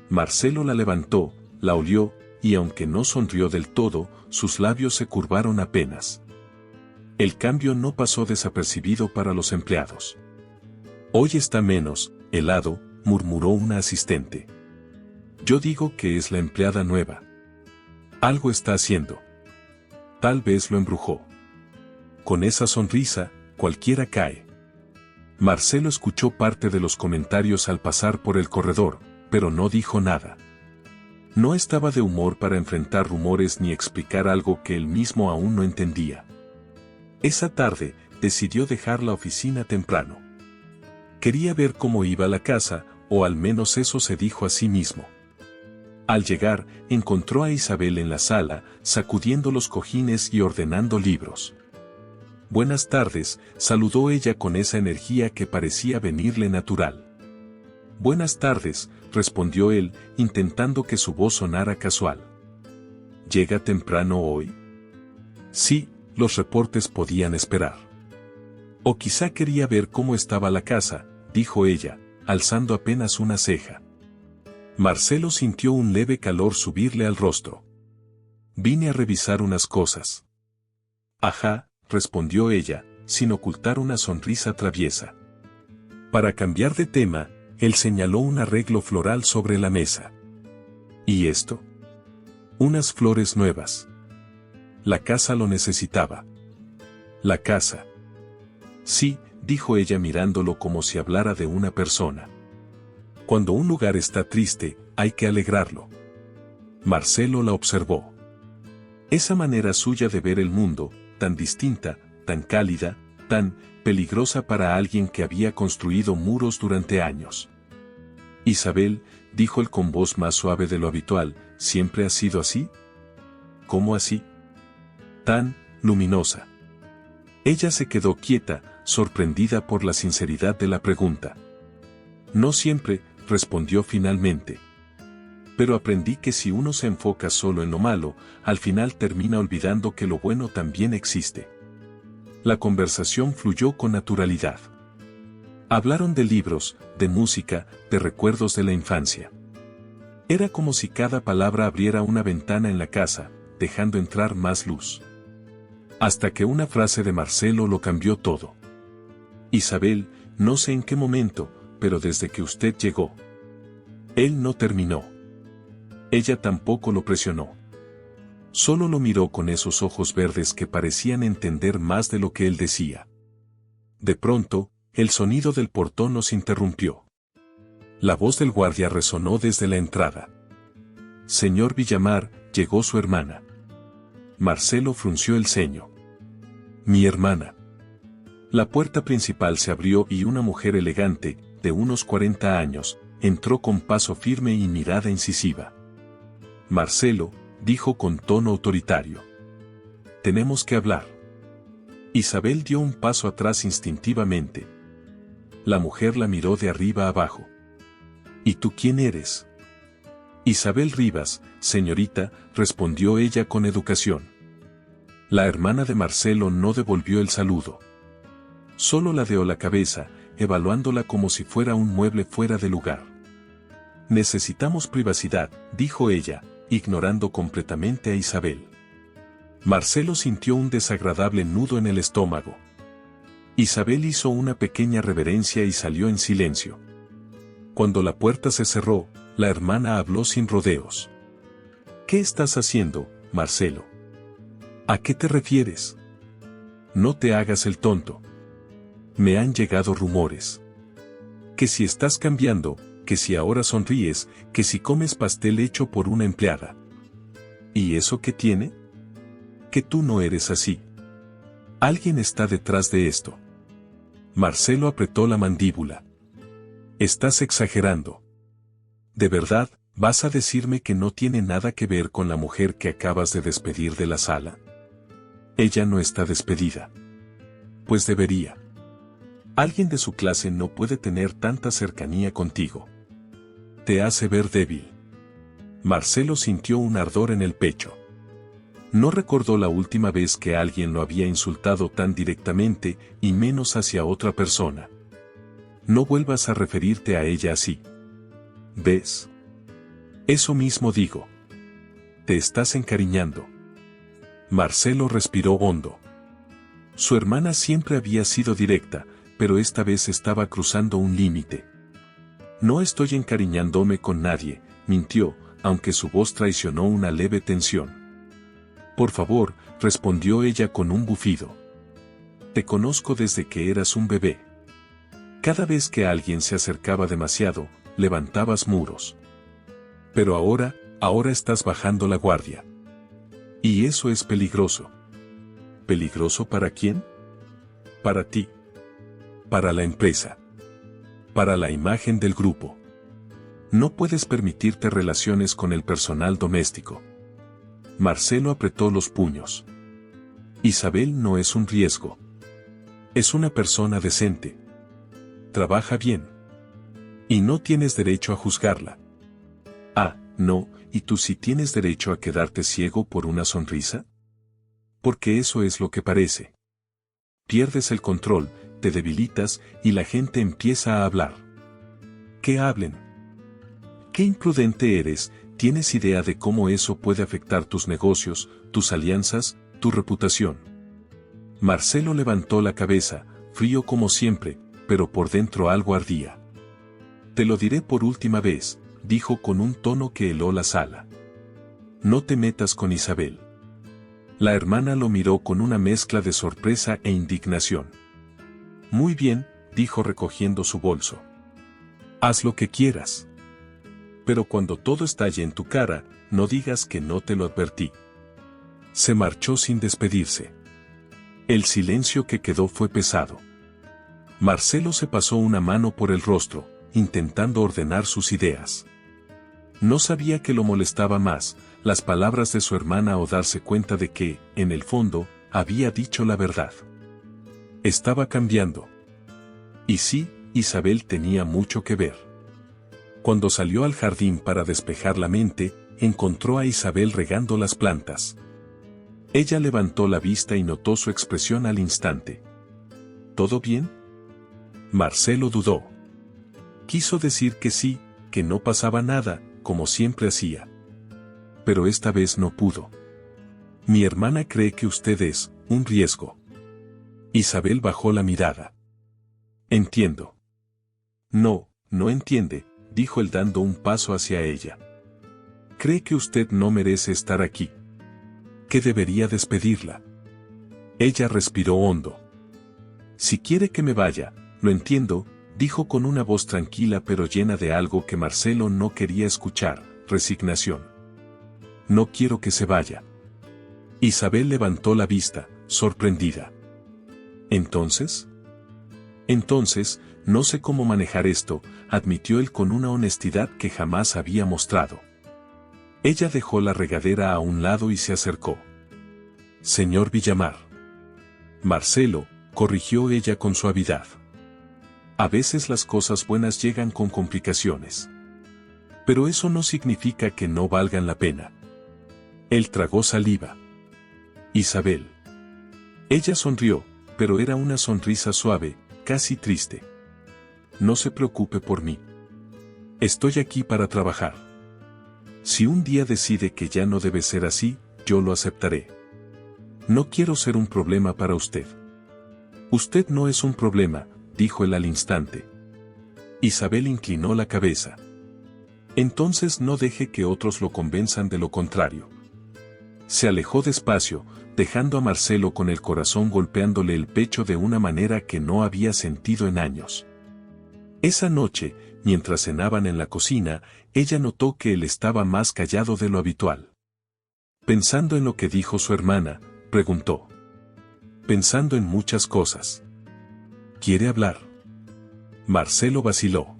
Marcelo la levantó, la olió, y aunque no sonrió del todo, sus labios se curvaron apenas. El cambio no pasó desapercibido para los empleados. Hoy está menos helado, murmuró una asistente. Yo digo que es la empleada nueva. Algo está haciendo. Tal vez lo embrujó. Con esa sonrisa, cualquiera cae. Marcelo escuchó parte de los comentarios al pasar por el corredor, pero no dijo nada. No estaba de humor para enfrentar rumores ni explicar algo que él mismo aún no entendía. Esa tarde, decidió dejar la oficina temprano. Quería ver cómo iba la casa, o al menos eso se dijo a sí mismo. Al llegar, encontró a Isabel en la sala, sacudiendo los cojines y ordenando libros. Buenas tardes, saludó ella con esa energía que parecía venirle natural. Buenas tardes, respondió él, intentando que su voz sonara casual. ¿Llega temprano hoy? Sí, los reportes podían esperar. O quizá quería ver cómo estaba la casa, dijo ella, alzando apenas una ceja. Marcelo sintió un leve calor subirle al rostro. Vine a revisar unas cosas. Ajá, respondió ella, sin ocultar una sonrisa traviesa. Para cambiar de tema, él señaló un arreglo floral sobre la mesa. ¿Y esto? Unas flores nuevas. La casa lo necesitaba. La casa. Sí, dijo ella mirándolo como si hablara de una persona. Cuando un lugar está triste, hay que alegrarlo. Marcelo la observó. Esa manera suya de ver el mundo, tan distinta, tan cálida, tan peligrosa para alguien que había construido muros durante años. Isabel, dijo él con voz más suave de lo habitual, ¿siempre ha sido así? ¿Cómo así? Tan luminosa. Ella se quedó quieta, sorprendida por la sinceridad de la pregunta. No siempre, respondió finalmente. Pero aprendí que si uno se enfoca solo en lo malo, al final termina olvidando que lo bueno también existe. La conversación fluyó con naturalidad. Hablaron de libros, de música, de recuerdos de la infancia. Era como si cada palabra abriera una ventana en la casa, dejando entrar más luz. Hasta que una frase de Marcelo lo cambió todo. Isabel, no sé en qué momento, pero desde que usted llegó. Él no terminó. Ella tampoco lo presionó. Solo lo miró con esos ojos verdes que parecían entender más de lo que él decía. De pronto, el sonido del portón nos interrumpió. La voz del guardia resonó desde la entrada. Señor Villamar, llegó su hermana. Marcelo frunció el ceño. Mi hermana. La puerta principal se abrió y una mujer elegante, de unos 40 años, entró con paso firme y mirada incisiva. Marcelo, dijo con tono autoritario. Tenemos que hablar. Isabel dio un paso atrás instintivamente. La mujer la miró de arriba a abajo. ¿Y tú quién eres? Isabel Rivas, señorita, respondió ella con educación. La hermana de Marcelo no devolvió el saludo. Solo ladeó la cabeza, evaluándola como si fuera un mueble fuera de lugar. Necesitamos privacidad, dijo ella, ignorando completamente a Isabel. Marcelo sintió un desagradable nudo en el estómago. Isabel hizo una pequeña reverencia y salió en silencio. Cuando la puerta se cerró, la hermana habló sin rodeos. ¿Qué estás haciendo, Marcelo? ¿A qué te refieres? No te hagas el tonto. Me han llegado rumores. Que si estás cambiando, que si ahora sonríes, que si comes pastel hecho por una empleada. ¿Y eso qué tiene? Que tú no eres así. Alguien está detrás de esto. Marcelo apretó la mandíbula. Estás exagerando. ¿De verdad, vas a decirme que no tiene nada que ver con la mujer que acabas de despedir de la sala? Ella no está despedida. Pues debería. Alguien de su clase no puede tener tanta cercanía contigo. Te hace ver débil. Marcelo sintió un ardor en el pecho. No recordó la última vez que alguien lo había insultado tan directamente, y menos hacia otra persona. No vuelvas a referirte a ella así. ¿Ves? Eso mismo digo. Te estás encariñando. Marcelo respiró hondo. Su hermana siempre había sido directa, pero esta vez estaba cruzando un límite. No estoy encariñándome con nadie, mintió, aunque su voz traicionó una leve tensión. Por favor, respondió ella con un bufido. Te conozco desde que eras un bebé. Cada vez que alguien se acercaba demasiado, levantabas muros. Pero ahora estás bajando la guardia. Y eso es peligroso. ¿Peligroso para quién? Para ti. Para la empresa. Para la imagen del grupo. No puedes permitirte relaciones con el personal doméstico. Marcelo apretó los puños. Isabel no es un riesgo. Es una persona decente. Trabaja bien. Y no tienes derecho a juzgarla. Ah, no, ¿y tú sí tienes derecho a quedarte ciego por una sonrisa? Porque eso es lo que parece. Pierdes el control, te debilitas y la gente empieza a hablar. ¿Qué hablen? ¡Qué imprudente eres! ¿Tienes idea de cómo eso puede afectar tus negocios, tus alianzas, tu reputación? Marcelo levantó la cabeza, frío como siempre, pero por dentro algo ardía. Te lo diré por última vez, dijo con un tono que heló la sala. No te metas con Isabel. La hermana lo miró con una mezcla de sorpresa e indignación. Muy bien, dijo recogiendo su bolso. Haz lo que quieras. Pero cuando todo estalle en tu cara, no digas que no te lo advertí. Se marchó sin despedirse. El silencio que quedó fue pesado. Marcelo se pasó una mano por el rostro, intentando ordenar sus ideas. No sabía qué lo molestaba más, las palabras de su hermana o darse cuenta de que, en el fondo, había dicho la verdad. Estaba cambiando. Y sí, Isabel tenía mucho que ver. Cuando salió al jardín para despejar la mente, encontró a Isabel regando las plantas. Ella levantó la vista y notó su expresión al instante. ¿Todo bien? Marcelo dudó. Quiso decir que sí, que no pasaba nada, como siempre hacía. Pero esta vez no pudo. Mi hermana cree que usted es un riesgo. Isabel bajó la mirada. Entiendo. No entiende, dijo él dando un paso hacia ella. Cree que usted no merece estar aquí. Que debería despedirla. Ella respiró hondo. Si quiere que me vaya, lo entiendo, dijo con una voz tranquila pero llena de algo que Marcelo no quería escuchar, resignación. No quiero que se vaya. Isabel levantó la vista, sorprendida. ¿Entonces? Entonces, no sé cómo manejar esto, admitió él con una honestidad que jamás había mostrado. Ella dejó la regadera a un lado y se acercó. Señor Villamar. Marcelo, corrigió ella con suavidad. A veces las cosas buenas llegan con complicaciones. Pero eso no significa que no valgan la pena. Él tragó saliva. Isabel. Ella sonrió, pero era una sonrisa suave, casi triste. No se preocupe por mí. Estoy aquí para trabajar. Si un día decide que ya no debe ser así, yo lo aceptaré. No quiero ser un problema para usted. Usted no es un problema, dijo él al instante. Isabel inclinó la cabeza. Entonces no deje que otros lo convenzan de lo contrario. Se alejó despacio, dejando a Marcelo con el corazón golpeándole el pecho de una manera que no había sentido en años. Esa noche, mientras cenaban en la cocina, ella notó que él estaba más callado de lo habitual. Pensando en lo que dijo su hermana, preguntó. Pensando en muchas cosas. ¿Quiere hablar? Marcelo vaciló.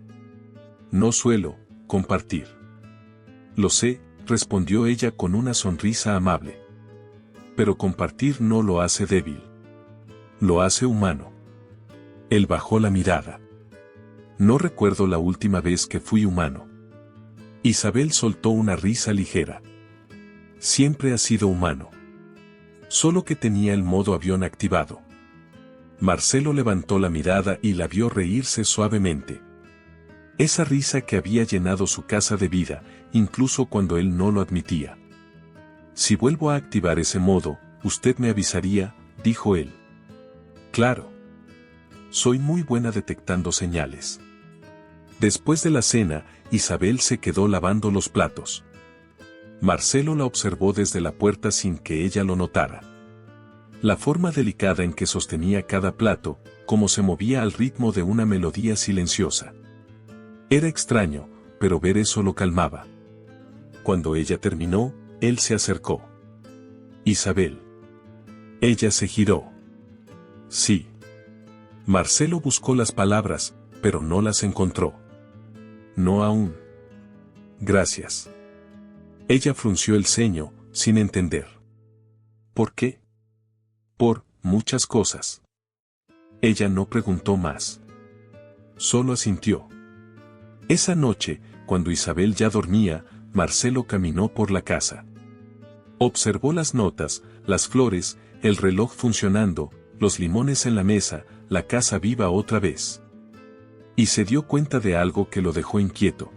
No suelo compartir. Lo sé, respondió ella con una sonrisa amable. Pero compartir no lo hace débil. Lo hace humano. Él bajó la mirada. No recuerdo la última vez que fui humano. Isabel soltó una risa ligera. Siempre has sido humano. solo que tenía el modo avión activado. Marcelo levantó la mirada y la vio reírse suavemente. Esa risa que había llenado su casa de vida, incluso cuando él no lo admitía. Si vuelvo a activar ese modo, usted me avisaría, dijo él. Claro. Soy muy buena detectando señales. Después de la cena, Isabel se quedó lavando los platos. Marcelo la observó desde la puerta sin que ella lo notara. La forma delicada en que sostenía cada plato, como se movía al ritmo de una melodía silenciosa. Era extraño, pero ver eso lo calmaba. Cuando ella terminó, él se acercó. Isabel. Ella se giró. Sí. Marcelo buscó las palabras, pero no las encontró. No aún. Gracias. Ella frunció el ceño, sin entender. ¿Por qué? Por muchas cosas. Ella no preguntó más. Solo asintió. Esa noche, cuando Isabel ya dormía, Marcelo caminó por la casa. Observó las notas, las flores, el reloj funcionando, los limones en la mesa, la casa viva otra vez. Y se dio cuenta de algo que lo dejó inquieto.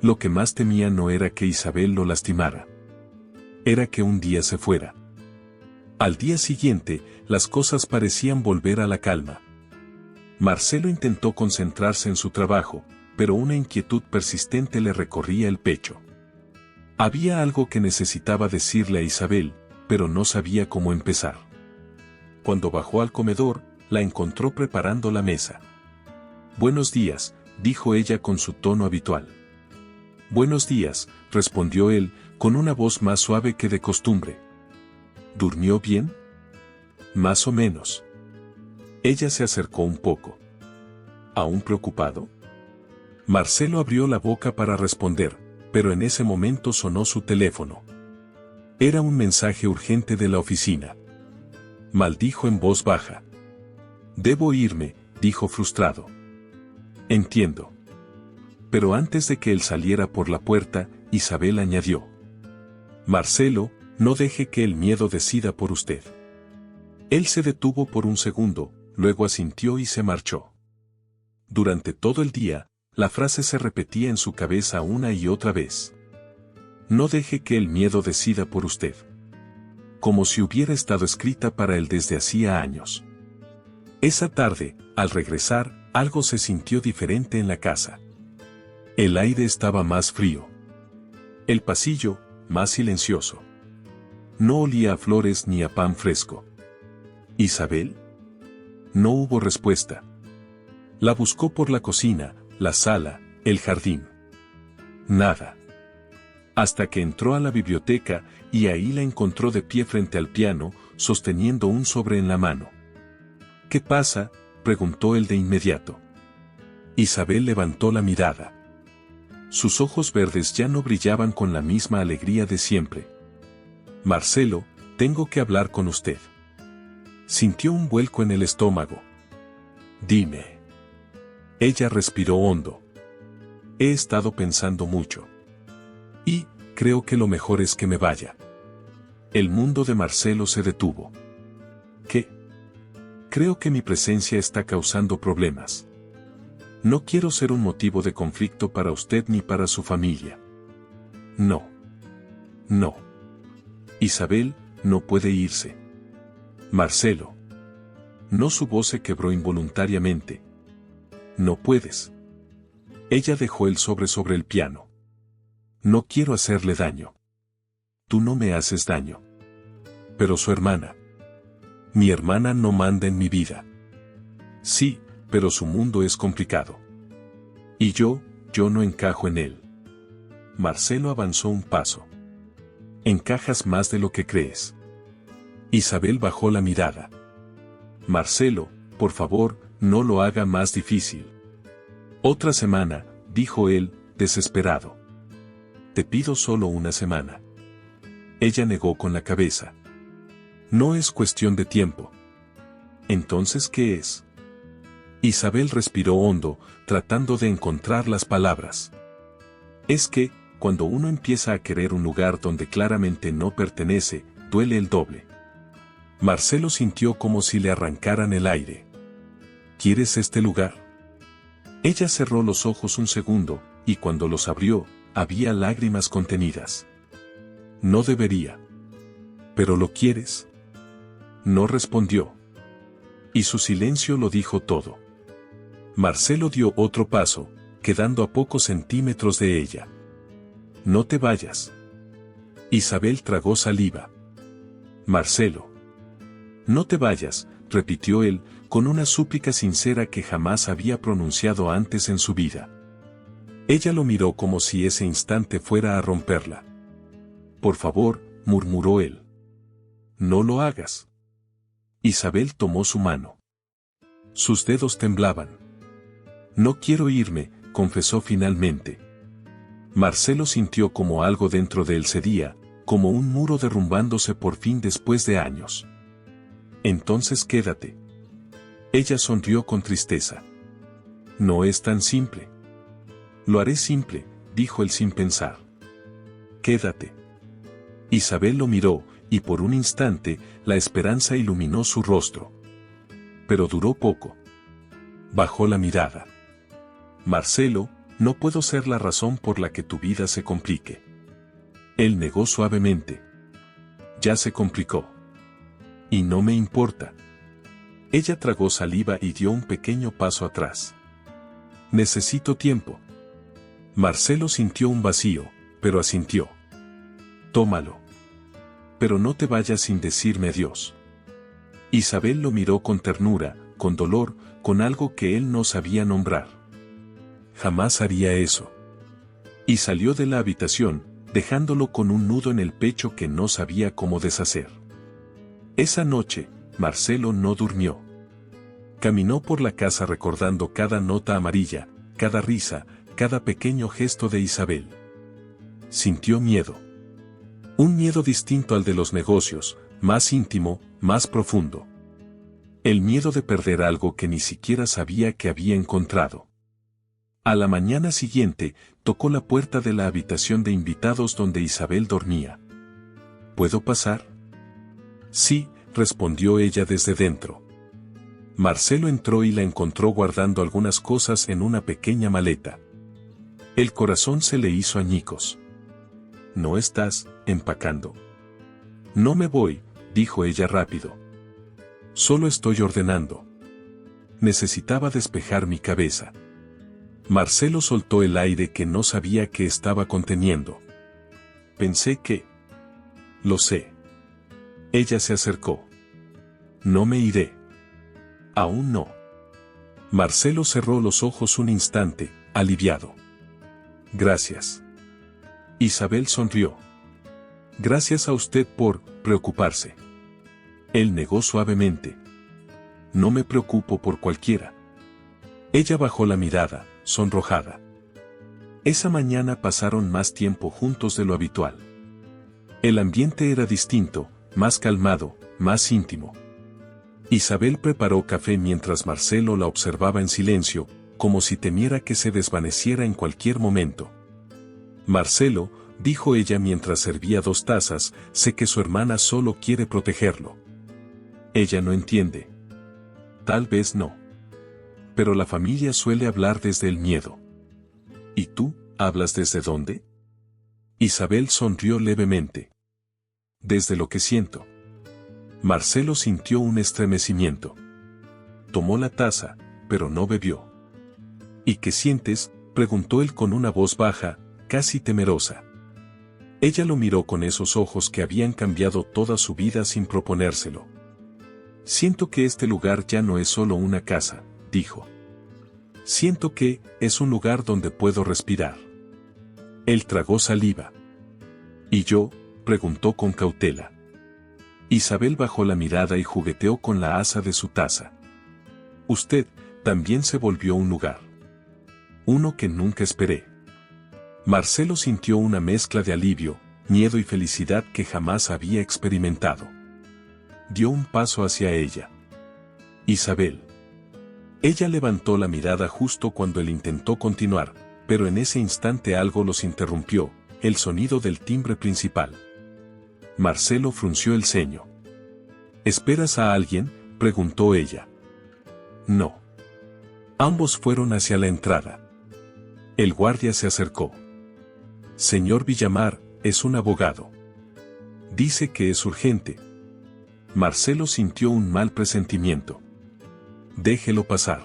Lo que más temía no era que Isabel lo lastimara. Era que un día se fuera. Al día siguiente, las cosas parecían volver a la calma. Marcelo intentó concentrarse en su trabajo, pero una inquietud persistente le recorría el pecho. Había algo que necesitaba decirle a Isabel, pero no sabía cómo empezar. Cuando bajó al comedor, la encontró preparando la mesa. Buenos días, dijo ella con su tono habitual. Buenos días, respondió él, con una voz más suave que de costumbre. ¿Durmió bien? Más o menos. Ella se acercó un poco. ¿Aún preocupado? Marcelo abrió la boca para responder, pero en ese momento sonó su teléfono. Era un mensaje urgente de la oficina. Maldijo en voz baja. Debo irme, dijo frustrado. Entiendo. Pero antes de que él saliera por la puerta, Isabel añadió. Marcelo, no deje que el miedo decida por usted. Él se detuvo por un segundo, luego asintió y se marchó. Durante todo el día, la frase se repetía en su cabeza una y otra vez. No deje que el miedo decida por usted. Como si hubiera estado escrita para él desde hacía años. Esa tarde, al regresar, algo se sintió diferente en la casa. El aire estaba más frío. El pasillo, más silencioso. No olía a flores ni a pan fresco. ¿Isabel? No hubo respuesta. La buscó por la cocina, la sala, el jardín. Nada. Hasta que entró a la biblioteca y ahí la encontró de pie frente al piano, sosteniendo un sobre en la mano. ¿Qué pasa?, preguntó él de inmediato. Isabel levantó la mirada. Sus ojos verdes ya no brillaban con la misma alegría de siempre. Marcelo, tengo que hablar con usted. Sintió un vuelco en el estómago. Dime. Ella respiró hondo. He estado pensando mucho. Y, creo que lo mejor es que me vaya. El mundo de Marcelo se detuvo. ¿Qué? Creo que mi presencia está causando problemas. No quiero ser un motivo de conflicto para usted ni para su familia. No. No. Isabel, no puede irse. Marcelo. No, su voz se quebró involuntariamente. No puedes. Ella dejó el sobre el piano. No quiero hacerle daño. Tú no me haces daño. Pero su hermana. Mi hermana no manda en mi vida. Sí, pero su mundo es complicado. Y yo no encajo en él. Marcelo avanzó un paso. Encajas más de lo que crees. Isabel bajó la mirada. Marcelo, por favor, no lo haga más difícil. Otra semana, dijo él, desesperado. Te pido solo una semana. Ella negó con la cabeza. No es cuestión de tiempo. Entonces, ¿qué es? Isabel respiró hondo, tratando de encontrar las palabras. Es que, cuando uno empieza a querer un lugar donde claramente no pertenece, duele el doble. Marcelo sintió como si le arrancaran el aire. ¿Quieres este lugar? Ella cerró los ojos un segundo, y cuando los abrió, había lágrimas contenidas. No debería. ¿Pero lo quieres? No respondió. Y su silencio lo dijo todo. Marcelo dio otro paso, quedando a pocos centímetros de ella. No te vayas. Isabel tragó saliva. Marcelo. No te vayas, repitió él, con una súplica sincera que jamás había pronunciado antes en su vida. Ella lo miró como si ese instante fuera a romperla. Por favor, murmuró él. No lo hagas. Isabel tomó su mano. Sus dedos temblaban. No quiero irme, confesó finalmente. Marcelo sintió como algo dentro de él cedía, como un muro derrumbándose por fin después de años. Entonces quédate. Ella sonrió con tristeza. No es tan simple. Lo haré simple, dijo él sin pensar. Quédate. Isabel lo miró, y por un instante, la esperanza iluminó su rostro. Pero duró poco. Bajó la mirada. Marcelo, no puedo ser la razón por la que tu vida se complique. Él negó suavemente. Ya se complicó. Y no me importa. Ella tragó saliva y dio un pequeño paso atrás. Necesito tiempo. Marcelo sintió un vacío, pero asintió. Tómalo. Pero no te vayas sin decirme adiós. Isabel lo miró con ternura, con dolor, con algo que él no sabía nombrar. Jamás haría eso. Y salió de la habitación, dejándolo con un nudo en el pecho que no sabía cómo deshacer. Esa noche, Marcelo no durmió. Caminó por la casa recordando cada nota amarilla, cada risa, cada pequeño gesto de Isabel. Sintió miedo. Un miedo distinto al de los negocios, más íntimo, más profundo. El miedo de perder algo que ni siquiera sabía que había encontrado. A la mañana siguiente, tocó la puerta de la habitación de invitados donde Isabel dormía. ¿Puedo pasar? Sí, respondió ella desde dentro. Marcelo entró y la encontró guardando algunas cosas en una pequeña maleta. El corazón se le hizo añicos. ¿No estás empacando? No me voy, dijo ella rápido. Solo estoy ordenando. Necesitaba despejar mi cabeza. Marcelo soltó el aire que no sabía que estaba conteniendo. Pensé que... Lo sé. Ella se acercó. No me iré. Aún no. Marcelo cerró los ojos un instante, aliviado. Gracias. Isabel sonrió. Gracias a usted por preocuparse. Él negó suavemente. No me preocupo por cualquiera. Ella bajó la mirada, sonrojada. Esa mañana pasaron más tiempo juntos de lo habitual. El ambiente era distinto, más calmado, más íntimo. Isabel preparó café mientras Marcelo la observaba en silencio, como si temiera que se desvaneciera en cualquier momento. Marcelo, dijo ella mientras servía 2 tazas, sé que su hermana solo quiere protegerlo. Ella no entiende. Tal vez no. Pero la familia suele hablar desde el miedo. ¿Y tú, hablas desde dónde? Isabel sonrió levemente. Desde lo que siento. Marcelo sintió un estremecimiento. Tomó la taza, pero no bebió. ¿Y qué sientes?, preguntó él con una voz baja, casi temerosa. Ella lo miró con esos ojos que habían cambiado toda su vida sin proponérselo. Siento que este lugar ya no es solo una casa, dijo. Siento que es un lugar donde puedo respirar. Él tragó saliva. ¿Y yo?, preguntó con cautela. Isabel bajó la mirada y jugueteó con la asa de su taza. Usted también se volvió un lugar. Uno que nunca esperé. Marcelo sintió una mezcla de alivio, miedo y felicidad que jamás había experimentado. Dio un paso hacia ella. Isabel. Ella levantó la mirada justo cuando él intentó continuar, pero en ese instante algo los interrumpió, el sonido del timbre principal. Marcelo frunció el ceño. ¿Esperas a alguien?, preguntó ella. No. Ambos fueron hacia la entrada. El guardia se acercó. Señor Villamar, es un abogado. Dice que es urgente. Marcelo sintió un mal presentimiento. Déjelo pasar.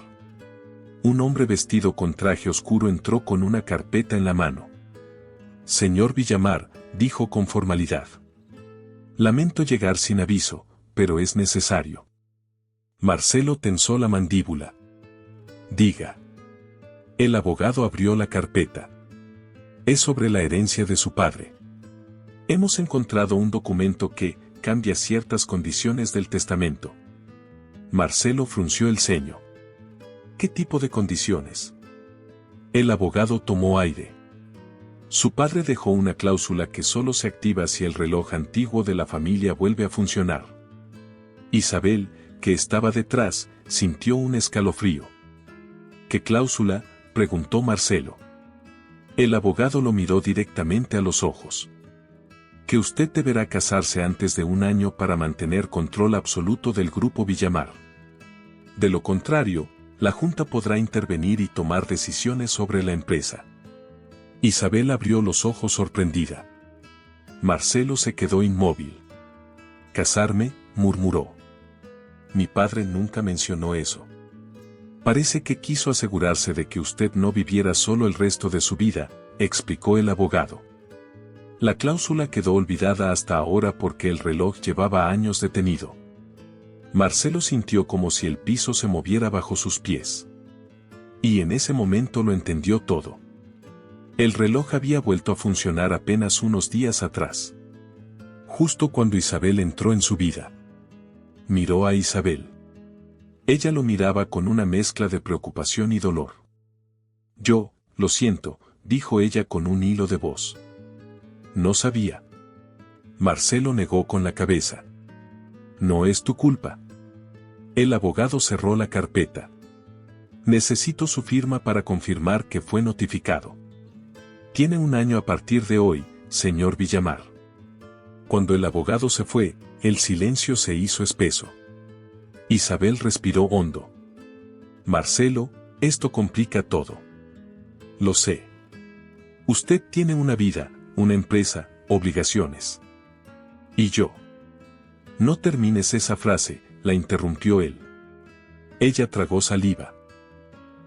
Un hombre vestido con traje oscuro entró con una carpeta en la mano. Señor Villamar, dijo con formalidad. Lamento llegar sin aviso, pero es necesario. Marcelo tensó la mandíbula. Diga. El abogado abrió la carpeta. Es sobre la herencia de su padre. Hemos encontrado un documento que cambia ciertas condiciones del testamento. Marcelo frunció el ceño. ¿Qué tipo de condiciones? El abogado tomó aire. Su padre dejó una cláusula que solo se activa si el reloj antiguo de la familia vuelve a funcionar. Isabel, que estaba detrás, sintió un escalofrío. ¿Qué cláusula?, preguntó Marcelo. El abogado lo miró directamente a los ojos. Que usted deberá casarse antes de 1 año para mantener control absoluto del grupo Villamar. De lo contrario, la Junta podrá intervenir y tomar decisiones sobre la empresa. Isabel abrió los ojos sorprendida. Marcelo se quedó inmóvil. «¿Casarme?», murmuró. «Mi padre nunca mencionó eso». «Parece que quiso asegurarse de que usted no viviera solo el resto de su vida», explicó el abogado. La cláusula quedó olvidada hasta ahora porque el reloj llevaba años detenido. Marcelo sintió como si el piso se moviera bajo sus pies. Y en ese momento lo entendió todo. El reloj había vuelto a funcionar apenas unos días atrás. Justo cuando Isabel entró en su vida. Miró a Isabel. Ella lo miraba con una mezcla de preocupación y dolor. «Yo, lo siento», dijo ella con un hilo de voz. «No sabía». Marcelo negó con la cabeza. «No es tu culpa». El abogado cerró la carpeta. «Necesito su firma para confirmar que fue notificado. Tiene 1 año a partir de hoy, señor Villamar». Cuando el abogado se fue, el silencio se hizo espeso. Isabel respiró hondo. «Marcelo, esto complica todo». «Lo sé. Usted tiene una vida, una empresa, obligaciones. ¿Y yo?». «No termines esa frase», la interrumpió él. Ella tragó saliva.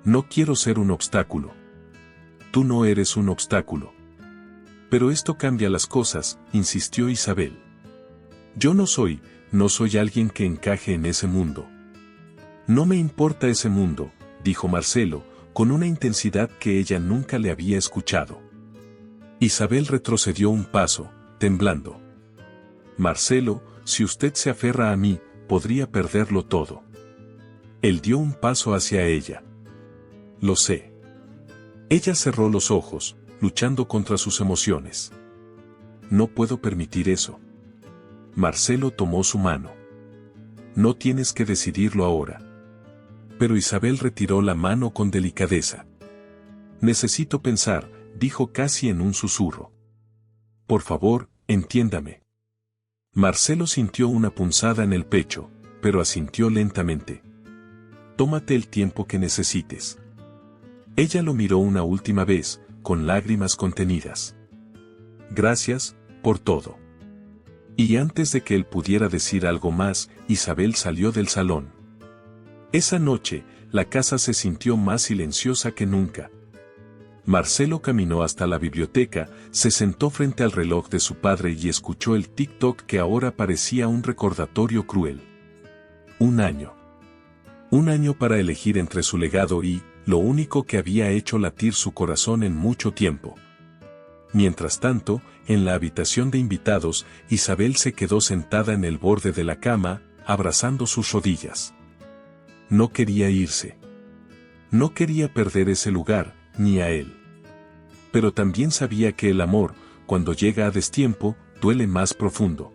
«No quiero ser un obstáculo». «Tú no eres un obstáculo». «Pero esto cambia las cosas», insistió Isabel. «Yo no soy alguien que encaje en ese mundo». «No me importa ese mundo», dijo Marcelo, con una intensidad que ella nunca le había escuchado. Isabel retrocedió un paso, temblando. «Marcelo, si usted se aferra a mí, podría perderlo todo». Él dio un paso hacia ella. «Lo sé». Ella cerró los ojos, luchando contra sus emociones. «No puedo permitir eso». Marcelo tomó su mano. «No tienes que decidirlo ahora». Pero Isabel retiró la mano con delicadeza. «Necesito pensar», dijo casi en un susurro. «Por favor, entiéndame». Marcelo sintió una punzada en el pecho, pero asintió lentamente. «Tómate el tiempo que necesites». Ella lo miró una última vez, con lágrimas contenidas. «Gracias, por todo». Y antes de que él pudiera decir algo más, Isabel salió del salón. Esa noche, la casa se sintió más silenciosa que nunca. Marcelo caminó hasta la biblioteca, se sentó frente al reloj de su padre y escuchó el tic-toc que ahora parecía un recordatorio cruel. 1 año. 1 año para elegir entre su legado y lo único que había hecho latir su corazón en mucho tiempo. Mientras tanto, en la habitación de invitados, Isabel se quedó sentada en el borde de la cama, abrazando sus rodillas. No quería irse. No quería perder ese lugar, ni a él. Pero también sabía que el amor, cuando llega a destiempo, duele más profundo.